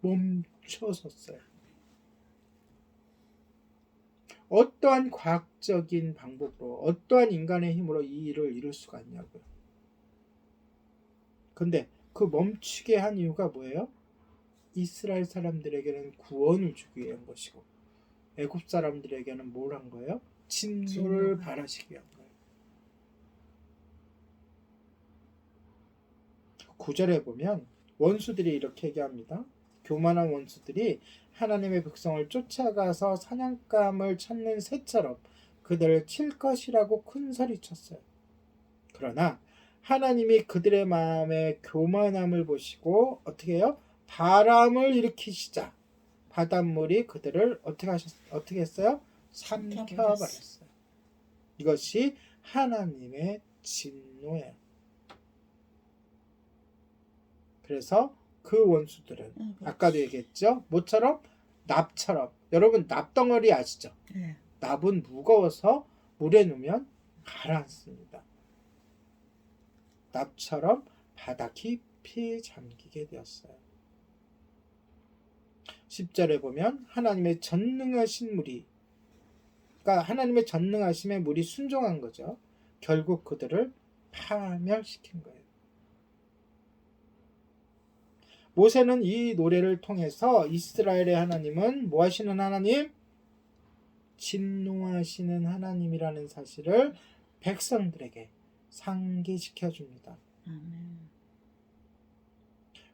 멈춰섰어요. 어떠한 과학적인 방법으로, 어떠한 인간의 힘으로 이 일을 이룰 수가 있냐고요. 근데 그 멈추게 한 이유가 뭐예요? 이스라엘 사람들에게는 구원을 주기 위한 것이고 애굽 사람들에게는 뭘 한 거예요? 진노를 발하시기 위한 거예요. 9절에 보면 원수들이 이렇게 얘기합니다. 교만한 원수들이 하나님의 백성을 쫓아가서 사냥감을 찾는 새처럼 그들을 칠 것이라고 큰 소리쳤어요. 그러나 하나님이 그들의 마음의 교만함을 보시고 어떻게 해요? 바람을 일으키시자 바닷물이 그들을 어떻게 했어요? 삼켜버렸어요. 이것이 하나님의 진노예요. 그래서 그 원수들은 아까도 얘기했죠? 뭐처럼? 납처럼. 여러분 납덩어리 아시죠? 네. 납은 무거워서 물에 넣으면 가라앉습니다. 납처럼 바다 깊이 잠기게 되었어요. 10절에 보면 하나님의 전능하신 물이, 그러니까 하나님의 전능하심에 물이 순종한 거죠. 결국 그들을 파멸시킨 거예요. 모세는 이 노래를 통해서 이스라엘의 하나님은 뭐 하시는 하나님? 진노하시는 하나님이라는 사실을 백성들에게 상기시켜 줍니다.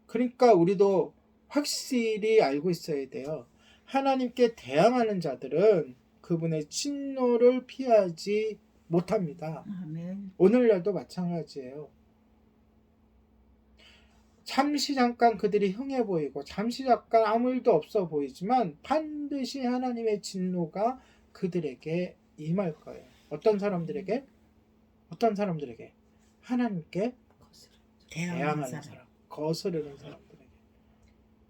그러니까 우리도 확실히 알고 있어야 돼요. 하나님께 대항하는 자들은 그분의 진노를 피하지 못합니다. 아멘. 오늘날도 마찬가지예요. 잠시 잠깐 그들이 흥해 보이고 잠시 잠깐 아무 일도 없어 보이지만 반드시 하나님의 진노가 그들에게 임할 거예요. 어떤 사람들에게? 어떤 사람들에게? 하나님께 대항하는 사람, 거스르는 사람들에게.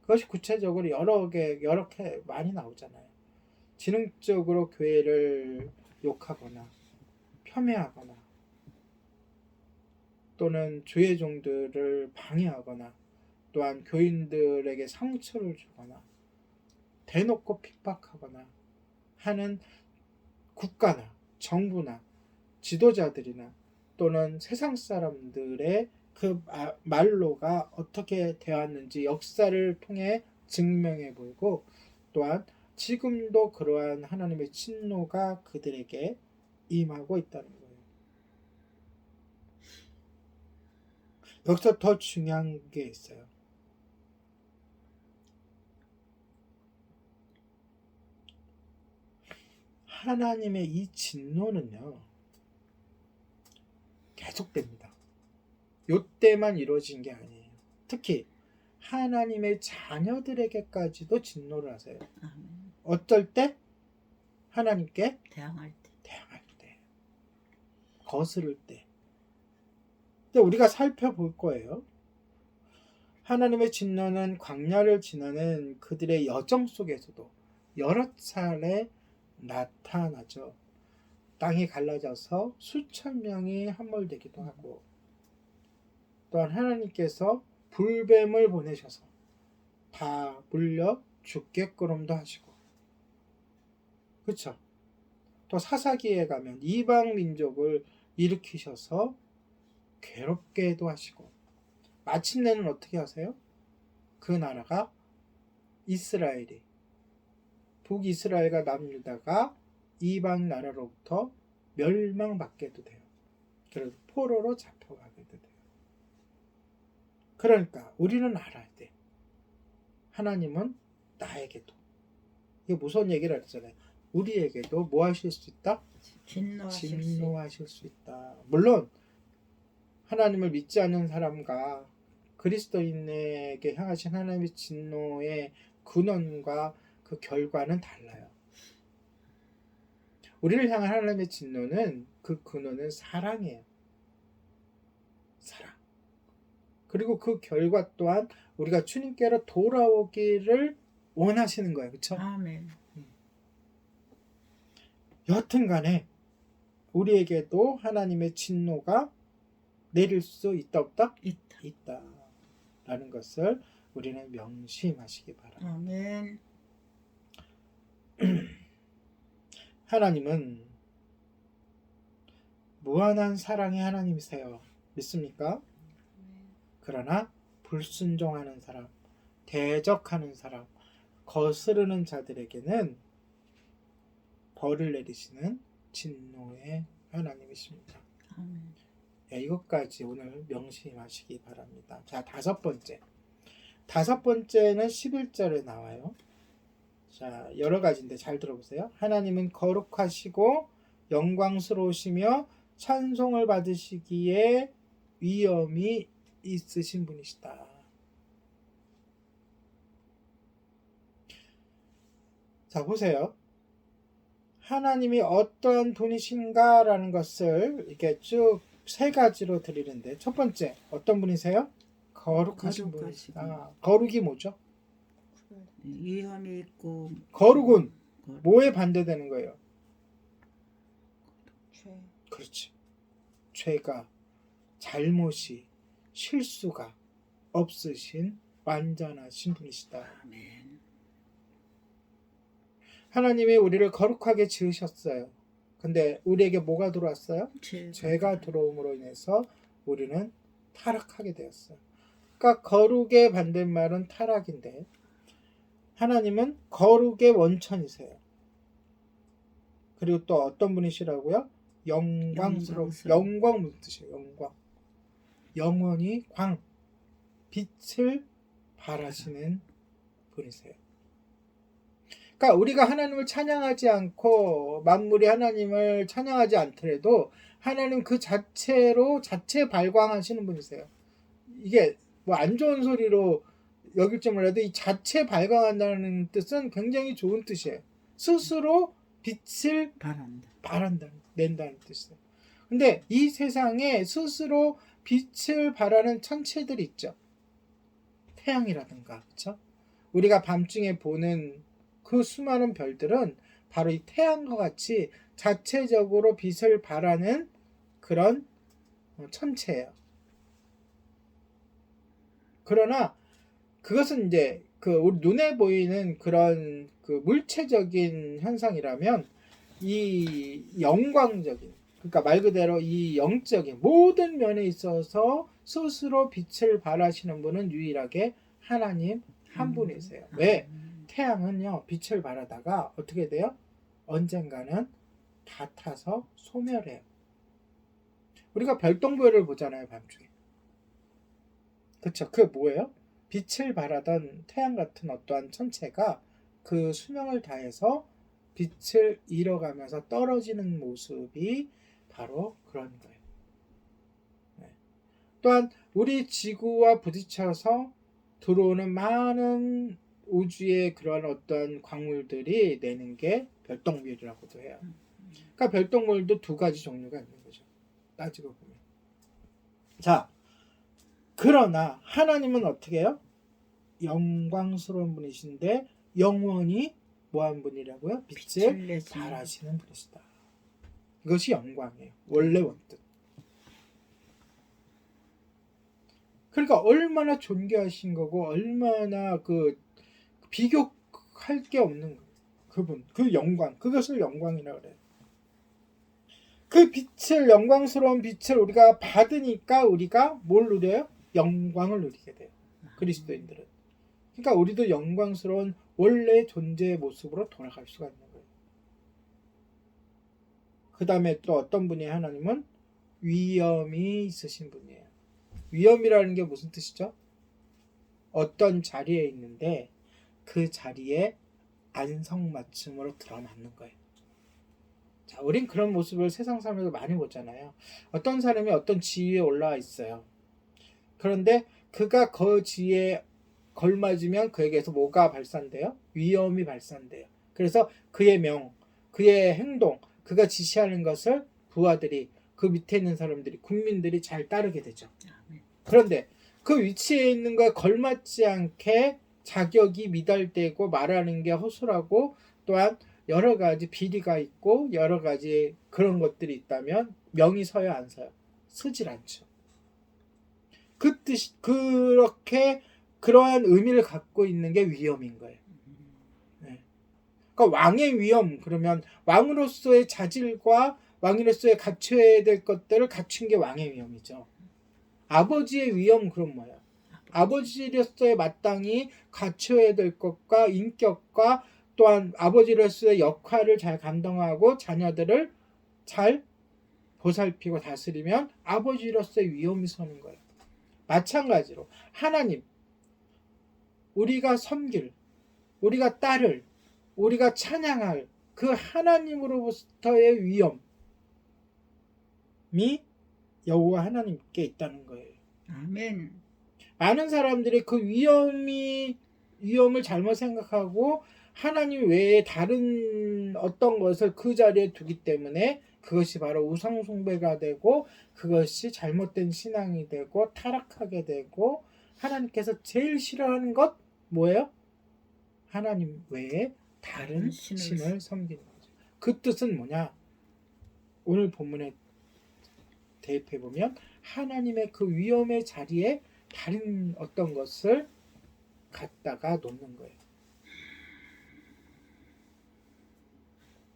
그것이 구체적으로 여러 개 많이 나오잖아요. 지능적으로 교회를 욕하거나 폄훼하거나 또는 주의 종들을 방해하거나 또한 교인들에게 상처를 주거나 대놓고 핍박하거나 하는 국가나 정부나 지도자들이나 또는 세상 사람들의 그 말로가 어떻게 되었는지 역사를 통해 증명해 보이고 또한 지금도 그러한 하나님의 진노가 그들에게 임하고 있다는 거예요. 여기서 더 중요한 게 있어요. 하나님의 이 진노는요 계속됩니다. 요때만 이루어진 게 아니에요. 특히 하나님의 자녀들에게까지도 진노를 하세요. 아멘. 어떨 때? 하나님께 대항할 때 거스를 때. 근데 우리가 살펴볼 거예요. 하나님의 진노는 광야를 지나는 그들의 여정 속에서도 여러 차례 나타나죠. 땅이 갈라져서 수천 명이 함몰되기도 하고 또한 하나님께서 불뱀을 보내셔서 다 물려 죽게끔도 하시고 그렇죠. 또 사사기에 가면 이방 민족을 일으키셔서 괴롭게도 하시고 마침내는 어떻게 하세요? 그 나라가 이스라엘이 북이스라엘과 남유다가 이방 나라로부터 멸망받게도 돼요. 그래서 포로로 잡혀가게도 돼요. 그러니까 우리는 알아야 돼. 하나님은 나에게도 이게 무서운 얘기를 했잖아요. 우리에게도 뭐 하실 수 있다? 진노하실 수 있다. 물론 하나님을 믿지 않는 사람과 그리스도인에게 향하신 하나님의 진노의 근원과 그 결과는 달라요. 우리를 향한 하나님의 진노는 그 근원은 사랑이에요. 사랑. 그리고 그 결과 또한 우리가 주님께로 돌아오기를 원하시는 거예요. 그렇죠? 아멘. 여튼 간에 우리에게도 하나님의 진노가 내릴 수 있다 없다? 있다. 있다. 라는 것을 우리는 명심하시기 바랍니다. 아멘. 하나님은 무한한 사랑의 하나님이세요. 믿습니까? 그러나 불순종하는 사람, 대적하는 사람, 거스르는 자들에게는 벌을 내리시는 진노의 하나님이십니다. 아멘. 네, 이것까지 오늘 명심하시기 바랍니다. 자, 다섯 번째는 11절에 나와요. 자, 여러 가지인데 잘 들어보세요. 하나님은 거룩하시고 영광스러우시며 찬송을 받으시기에 위엄이 있으신 분이시다. 자, 보세요. 하나님이 어떤 분이신가라는 것을 이렇게 쭉 세 가지로 드리는데, 첫 번째 어떤 분이세요? 거룩하신 분이시다. 거룩이 뭐죠? 위험이 있고 거룩은 거룩. 뭐에 반대되는 거예요? 죄. 그렇지. 죄가, 잘못이, 실수가 없으신 완전하신 분이시다. 아멘. 하나님이 우리를 거룩하게 지으셨어요. 근데 우리에게 뭐가 들어왔어요? 죄. 죄가 들어옴으로 인해서 우리는 타락하게 되었어요. 그러니까 거룩의 반대말은 타락인데, 하나님은 거룩의 원천이세요. 그리고 또 어떤 분이시라고요? 영광스러운, 영광 무슨 뜻이에요? 영광. 영원히 광, 빛을 발하시는 분이세요. 그러니까 우리가 하나님을 찬양하지 않고 만물이 하나님을 찬양하지 않더라도 하나님 그 자체로 자체 발광하시는 분이세요. 이게 뭐 안 좋은 소리로 여길지 몰라도 이 자체 발광한다는 뜻은 굉장히 좋은 뜻이에요. 스스로 빛을 낸다는 뜻이에요. 근데 이 세상에 스스로 빛을 발하는 천체들이 있죠. 태양이라든가, 그렇죠? 우리가 밤중에 보는 그 수많은 별들은 바로 이 태양과 같이 자체적으로 빛을 발하는 그런 천체예요. 그러나 그것은 이제 그 우리 눈에 보이는 그런 그 물체적인 현상이라면, 이 영광적인, 그러니까 말 그대로 이 영적인 모든 면에 있어서 스스로 빛을 발하시는 분은 유일하게 하나님 한 분이세요. 왜? 태양은요, 빛을 발하다가 어떻게 돼요? 언젠가는 다 타서 소멸해요. 우리가 별똥별을 보잖아요, 밤중에. 그쵸? 그게 뭐예요? 빛을 발하던 태양 같은 어떠한 천체가 그 수명을 다해서 빛을 잃어가면서 떨어지는 모습이 바로 그런 거예요. 네. 또한 우리 지구와 부딪혀서 들어오는 많은 우주의 그런 어떤 광물들이 내는 게 별똥별이라고도 해요. 그러니까 별똥별도 두 가지 종류가 있는 거죠. 따지고 보면. 자, 그러나 하나님은 어떻게 해요? 영광스러운 분이신데 영원히 뭐한 분이라고요? 빛을 발하시는 분이시다. 이것이 영광이에요. 원래 원뜻. 그러니까 얼마나 존귀하신 거고 얼마나 그 비교할 게 없는 거예요. 그분, 그 영광, 그것을 영광이라고 그래요. 그 빛을, 영광스러운 빛을 우리가 받으니까 우리가 뭘 누려요? 영광을 누리게 돼요. 그리스도인들은. 그러니까 우리도 영광스러운 원래 존재의 모습으로 돌아갈 수가 있는 거예요. 그 다음에 또 어떤 분이 하나님은 위엄이 있으신 분이에요. 위엄이라는 게 무슨 뜻이죠? 어떤 자리에 있는데 그 자리에 안성맞춤으로 들어맞는 거예요. 자, 우린 그런 모습을 세상 사람에서 많이 보잖아요. 어떤 사람이 어떤 지위에 올라와 있어요. 그런데 그가 그 지위에 걸맞으면 그에게서 뭐가 발산돼요? 위엄이 발산돼요. 그래서 그의 명, 그의 행동, 그가 지시하는 것을 부하들이, 그 밑에 있는 사람들이, 국민들이 잘 따르게 되죠. 그런데 그 위치에 있는 거에 걸맞지 않게 자격이 미달되고 말하는 게 허술하고 또한 여러 가지 비리가 있고 여러 가지 그런 것들이 있다면 명이 서요 안 서요? 서질 않죠. 그 뜻이 그렇게 그러한 의미를 갖고 있는 게 위엄인 거예요. 네. 그러니까 왕의 위엄 그러면 왕으로서의 자질과 왕으로서의 갖춰야 될 것들을 갖춘 게 왕의 위엄이죠. 아버지의 위엄 그럼 뭐야? 아버지로서의 마땅히 갖춰야 될 것과 인격과 또한 아버지로서의 역할을 잘 감당하고 자녀들을 잘 보살피고 다스리면 아버지로서의 위엄이 서는 거예요. 마찬가지로 하나님, 우리가 섬길, 우리가 따를, 우리가 찬양할 그 하나님으로부터의 위엄이 여호와 하나님께 있다는 거예요. 아멘. 많은 사람들이 그 위엄을 잘못 생각하고 하나님 외에 다른 어떤 것을 그 자리에 두기 때문에 그것이 바로 우상 숭배가 되고 그것이 잘못된 신앙이 되고 타락하게 되고 하나님께서 제일 싫어하는 것 뭐예요? 하나님 외에 다른 신을 섬기는 거죠. 그 뜻은 뭐냐? 오늘 본문에 대입해 보면 하나님의 그 위엄의 자리에 다른 어떤 것을 갖다가 놓는 거예요.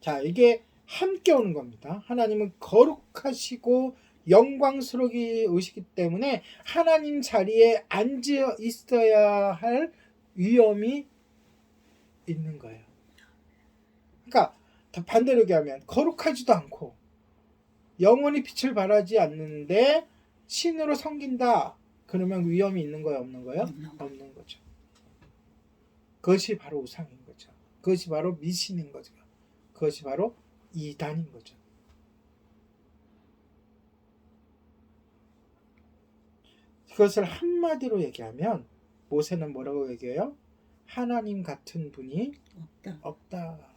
자, 이게 함께 오는 겁니다. 하나님은 거룩하시고 영광스러우시기 때문에 하나님 자리에 앉아 있어야 할 위엄이 있는 거예요. 그러니까 반대로 얘기하면 거룩하지도 않고 영원히 빛을 발하지 않는데 신으로 섬긴다. 그러면 위엄이 있는 거예요? 없는 거예요? 없는 거죠. 그것이 바로 우상인 거죠. 그것이 바로 미신인 거죠. 그것이 바로 이단인 거죠. 그것을 한마디로 얘기하면 모세는 뭐라고 얘기해요? 하나님 같은 분이 없다.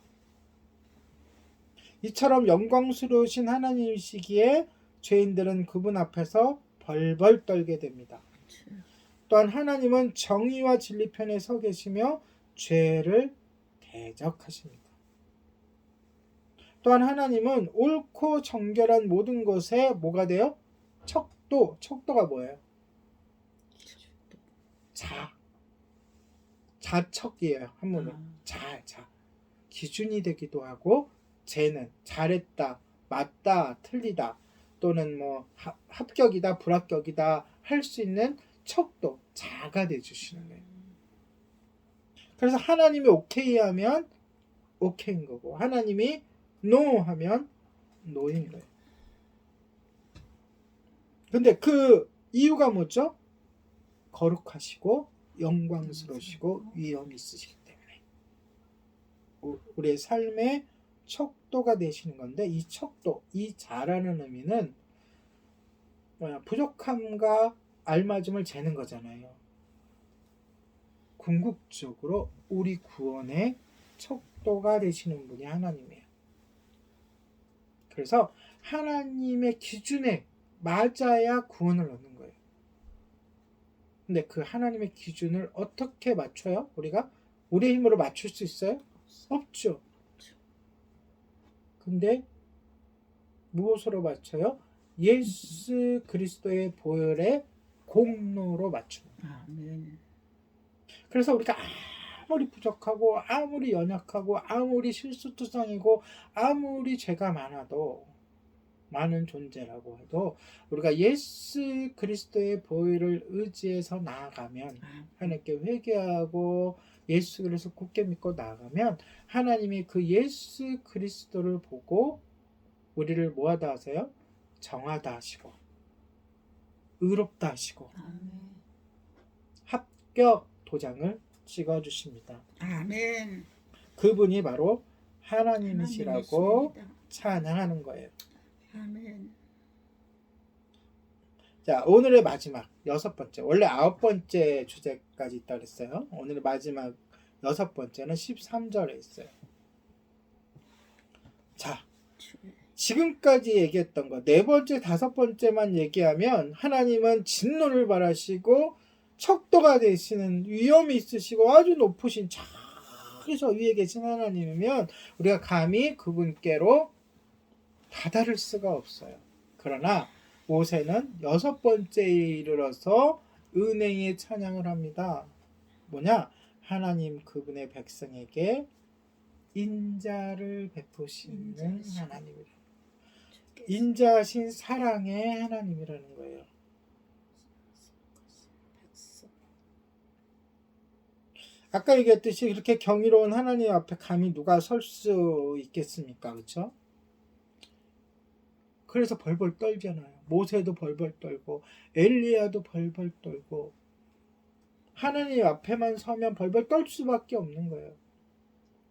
이처럼 영광스러우신 하나님이시기에 죄인들은 그분 앞에서 벌벌 떨게 됩니다. 또한 하나님은 정의와 진리 편에 서 계시며 죄를 대적하십니다. 또한 하나님은 옳고 정결한 모든 것에 뭐가 돼요? 척도가 뭐예요? 자척이에요. 한문으로 자 기준이 되기도 하고 죄는 잘했다, 맞다, 틀리다 또는 뭐 합격이다, 불합격이다 할 수 있는 척도 자가 되주시는 거예요. 그래서 하나님이 오케이 하면 오케이인 거고 하나님이 노 하면 노인 거예요. 근데 그 이유가 뭐죠? 거룩하시고 영광스러우시고 위엄이 있으시기 때문에 우리의 삶의 척도가 되시는 건데 이 척도, 이 자라는 의미는 부족함과 알맞음을 재는 거잖아요. 궁극적으로 우리 구원의 척도가 되시는 분이 하나님이에요. 그래서 하나님의 기준에 맞아야 구원을 얻는 거예요. 근데 그 하나님의 기준을 어떻게 맞춰요? 우리가 우리의 힘으로 맞출 수 있어요? 없죠. 근데 무엇으로 맞춰요? 예수 그리스도의 보혈의 공로로 맞춥니다. 아멘. 그래서 우리가 아무리 부족하고 아무리 연약하고 아무리 실수투성이고 아무리 죄가 많은 존재라고 해도 우리가 예수 그리스도의 보혈을 의지해서 나아가면 하나님께 회개하고 예수 그리스도 굳게 믿고 나아가면 하나님이 그 예수 그리스도를 보고 우리를 뭐하다 하세요? 정하다 하시고 의롭다 하시고 합격 도장을 찍어주십니다. 아멘. 그분이 바로 하나님이시라고 하나님이십니다. 찬양하는 거예요. 아멘. 자, 오늘의 마지막 6번째. 원래 9번째 주제까지 있다고 했어요. 오늘의 마지막 6번째는 13절에 있어요. 자, 지금까지 얘기했던 거 4번째, 5번째만 얘기하면 하나님은 진노를 바라시고 척도가 되시는 위엄이 있으시고 아주 높으신 저기서 위에 계신 하나님이면 우리가 감히 그분께로 다다를 수가 없어요. 그러나 모세는 6번째에 이르러서 은혜의 찬양을 합니다. 뭐냐? 하나님 그분의 백성에게 인자를 베푸시는 하나님이라. 인자하신 사랑의 하나님이라는 거예요. 아까 얘기했듯이 이렇게 경이로운 하나님 앞에 감히 누가 설 수 있겠습니까? 그렇죠? 그래서 벌벌 떨잖아요. 모세도 벌벌 떨고 엘리야도 벌벌 떨고 하나님 앞에만 서면 벌벌 떨 수밖에 없는 거예요.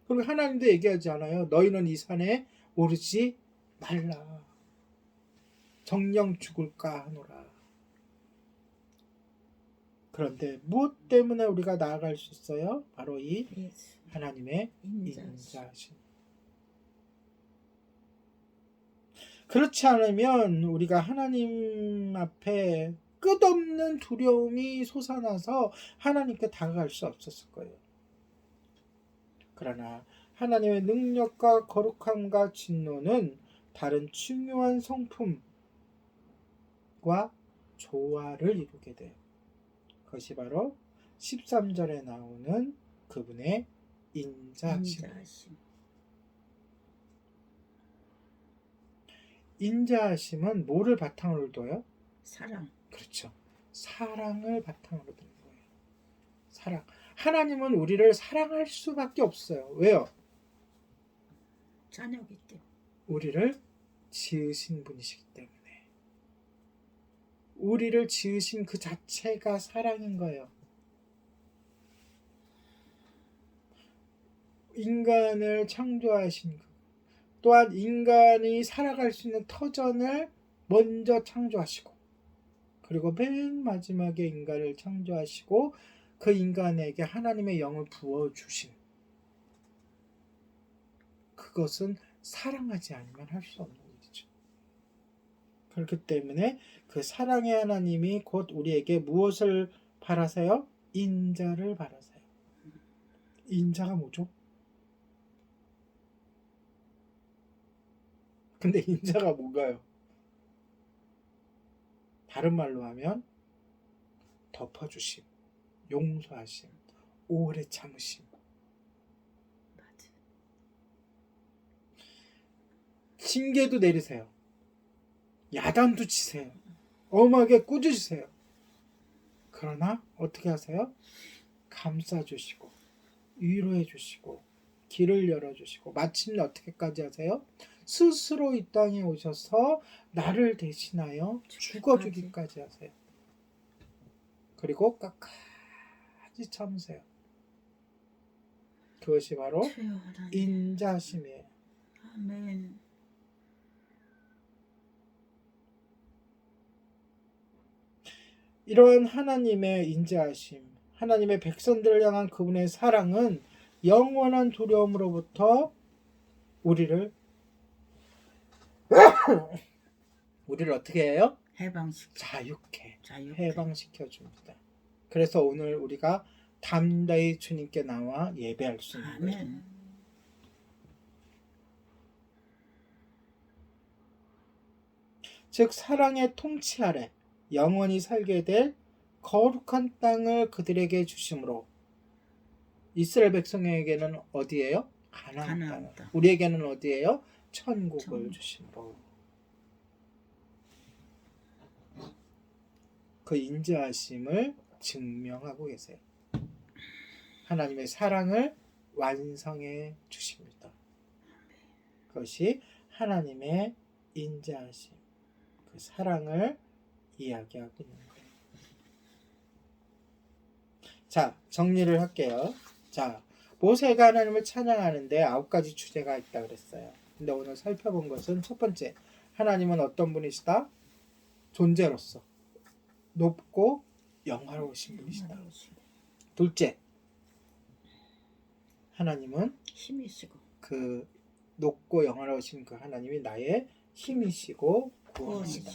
그리고 하나님도 얘기하지 않아요. 너희는 이 산에 오르지 말라. 정령 죽을까 하노라. 그런데 무엇 때문에 우리가 나아갈 수 있어요? 바로 이 하나님의 인자하심. 그렇지 않으면 우리가 하나님 앞에 끝없는 두려움이 솟아나서 하나님께 다가갈 수 없었을 거예요. 그러나 하나님의 능력과 거룩함과 진노는 다른 중요한 성품과 조화를 이루게 돼요. 그것이 바로 13절에 나오는 그분의 인자하심. 인자하심은 뭐를 바탕으로 둬요? 사랑. 그렇죠. 사랑을 바탕으로 두는 거예요. 사랑. 하나님은 우리를 사랑할 수밖에 없어요. 왜요? 자녀이기 때문에. 우리를 지으신 분이시기 때문에. 우리를 지으신 그 자체가 사랑인 거예요. 인간을 창조하신 그 또한 인간이 살아갈 수 있는 터전을 먼저 창조하시고 그리고 맨 마지막에 인간을 창조하시고 그 인간에게 하나님의 영을 부어주신 그것은 사랑하지 않으면 할 수 없는 일이죠. 그렇기 때문에 그 사랑의 하나님이 곧 우리에게 무엇을 바라세요? 인자를 바라세요. 인자가 뭐죠? 근데 인자가 뭔가요? 다른 말로 하면 덮어주심, 용서하심, 오래 참으심. 맞아. 징계도 내리세요. 야단도 치세요. 엄하게 꾸짖으세요. 그러나 어떻게 하세요? 감싸주시고 위로해주시고 길을 열어주시고 마침내 어떻게까지 하세요? 스스로 이 땅에 오셔서 나를 대신하여 죽어주기까지 하세요. 그리고 끝까지 참으세요. 그것이 바로 인자심이에요. 아멘. 이러한 하나님의 인자하심, 하나님의 백성들을 향한 그분의 사랑은 영원한 두려움으로부터 우리를 어떻게 해요? 자유케 해방시켜 줍니다. 그래서 오늘 우리가 담대히 주님께 나와 예배할 수 있는 거예요. 아멘. 즉 사랑의 통치 아래 영원히 살게 될 거룩한 땅을 그들에게 주심으로 이스라엘 백성에게는 어디예요? 가나안 땅. 우리에게는 어디예요? 천국을 주심으로. 그 인자하심을 증명하고 계세요. 하나님의 사랑을 완성해 주십니다. 그것이 하나님의 인자하심, 그 사랑을 이야기하고 있는 거예요. 자, 정리를 할게요. 자, 모세가 하나님을 찬양하는데 9가지 주제가 있다 그랬어요. 근데 오늘 살펴본 것은 첫 번째, 하나님은 어떤 분이시다? 존재로서 높고 영화로우신 분이시다. 둘째, 하나님은 힘이시고 그 높고 영화로우신 그 하나님이 나의 힘이시고 구원이시다.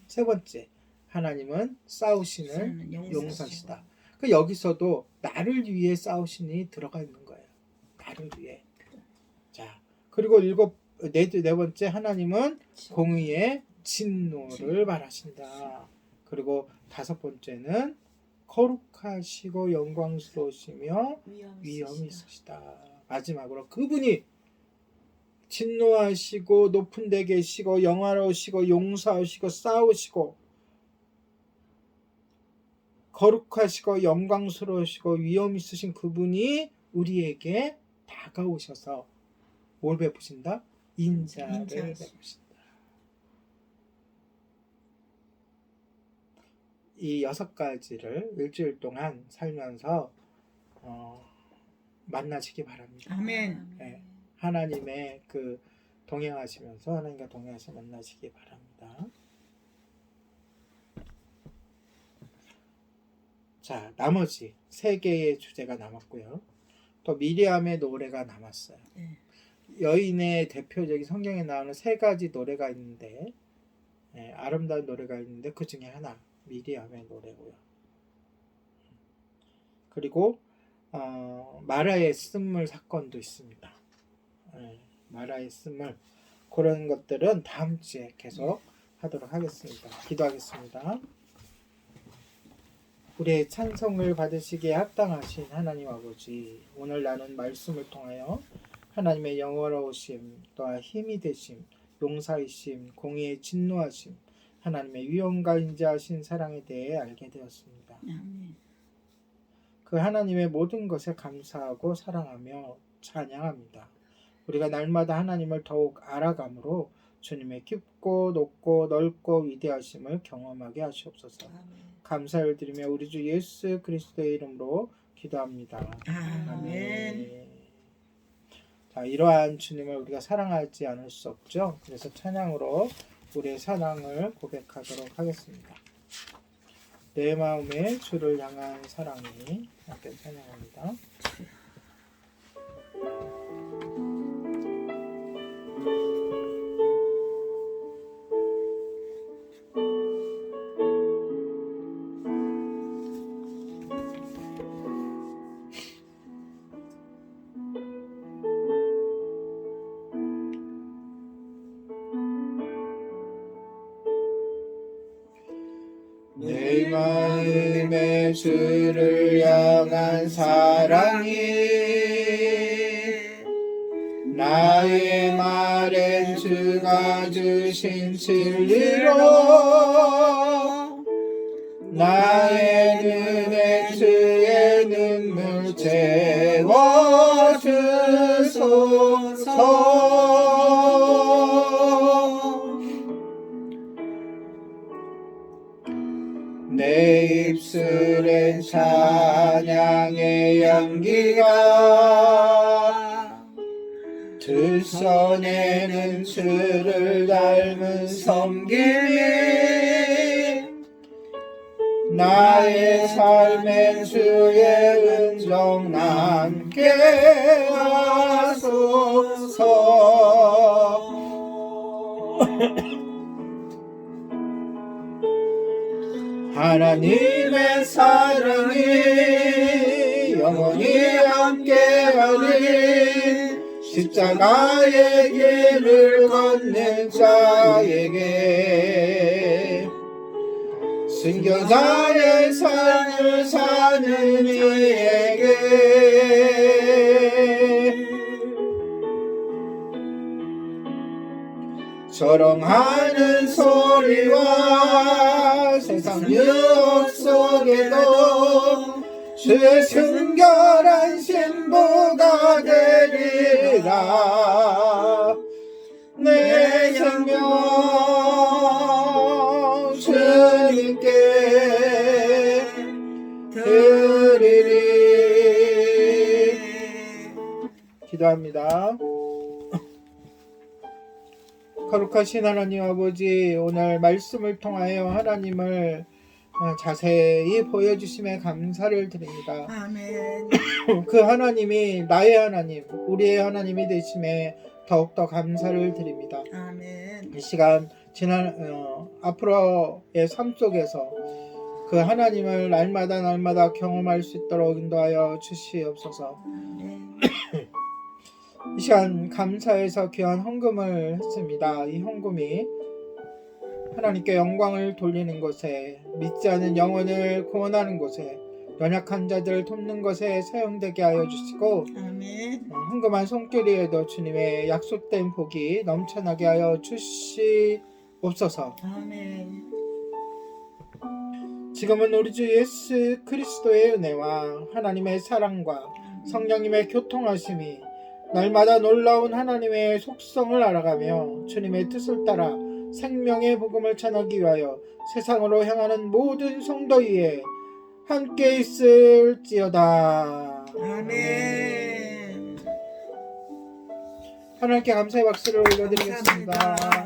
세 번째, 하나님은 싸우시는 용사시다. 그 여기서도 나를 위해 싸우시니 들어가 있는 거예요. 나를 위해. 자, 그리고 네 번째, 하나님은 공의의 진노를 말하신다. 그리고 다섯 번째는 거룩하시고 영광스러우시며 위엄이 있으시다. 마지막으로 그분이 진노하시고 높은 데 계시고 영화로우시고 용서하시고 싸우시고 거룩하시고 영광스러우시고 위엄 있으신 그분이 우리에게 다가오셔서 뭘 베푸신다? 인자를 베푸신다. 이 6가지를 일주일 동안 살면서 만나시기 바랍니다. 아멘. 네, 하나님의 그 동행하시면서 하나님과 동행하시 만나시기 바랍니다. 자, 나머지 3개의 주제가 남았고요. 또 미리암의 노래가 남았어요. 네. 여인의 대표적인 성경에 나오는 3가지 노래가 있는데 아름다운 노래가 있는데 그 중에 하나 미리암의 노래고요. 그리고 마라의 쓴물 사건도 있습니다. 마라의 쓴물 그런 것들은 다음 주에 계속 하도록 하겠습니다. 기도하겠습니다. 우리의 찬송을 받으시기에 합당하신 하나님 아버지, 오늘 나눈 말씀을 통하여 하나님의 영원하심, 또한 힘이 되심, 용사이심, 공의의 진노하심, 하나님의 위엄과 인자하신 사랑에 대해 알게 되었습니다. 아멘. 그 하나님의 모든 것에 감사하고 사랑하며 찬양합니다. 우리가 날마다 하나님을 더욱 알아감으로 주님의 깊고 높고 넓고 위대하심을 경험하게 하시옵소서. 아멘. 감사를 드리며 우리 주 예수 그리스도의 이름으로 기도합니다. 아멘. 자, 이러한 주님을 우리가 사랑하지 않을 수 없죠. 그래서 찬양으로 우리의 사랑을 고백하도록 하겠습니다. 내 마음에 주를 향한 사랑이, 함께 찬양합니다. 내 마음에 주를 향한 사랑이 나의 말엔 주가 주신 진리로 나의 눈에 주의 눈물 채워주소서. 내 입술엔 찬양의 향기가 들춰내는 주를 닮은 섬김이 나의 삶엔 주의 은정 남게 하소서. 하나님의 사랑이 영원히 함께하리. 십자가의 길을 걷는 자에게 순교자의 삶을 사는 이에게 조롱하는 소리와 세상 유혹 속에도 주의 순결한 신부가 되리라. 내 생명 주님께 드리리. 기도합니다. 거룩하신 하나님 아버지, 오늘 말씀을 통하여 하나님을 자세히 보여주심에 감사를 드립니다. 아멘. 그 하나님이 나의 하나님, 우리의 하나님이 되심에 더욱더 감사를 드립니다. 아멘. 이 시간 앞으로의 삶 속에서 그 그 하나님을 날마다 경험할 수 있도록 인도하여 주시옵소서. 아멘. 이 시간 감사해서 귀한 헌금을 했습니다. 이 헌금이 하나님께 영광을 돌리는 것에, 믿지 않은 영혼을 구원하는 곳에, 연약한 자들을 돕는 것에 사용되게 하여 주시고, 아멘. 헌금한 손길에도 주님의 약속된 복이 넘쳐나게 하여 주시옵소서. 아멘. 지금은 우리 주 예수 그리스도의 은혜와 하나님의 사랑과 성령님의 교통하심이 날마다 놀라운 하나님의 속성을 알아가며 주님의 뜻을 따라 생명의 복음을 전하기 위하여 세상으로 향하는 모든 성도 위에 함께 있을지어다. 아멘. 하나님께 감사의 박수를 올려드리겠습니다. 감사합니다.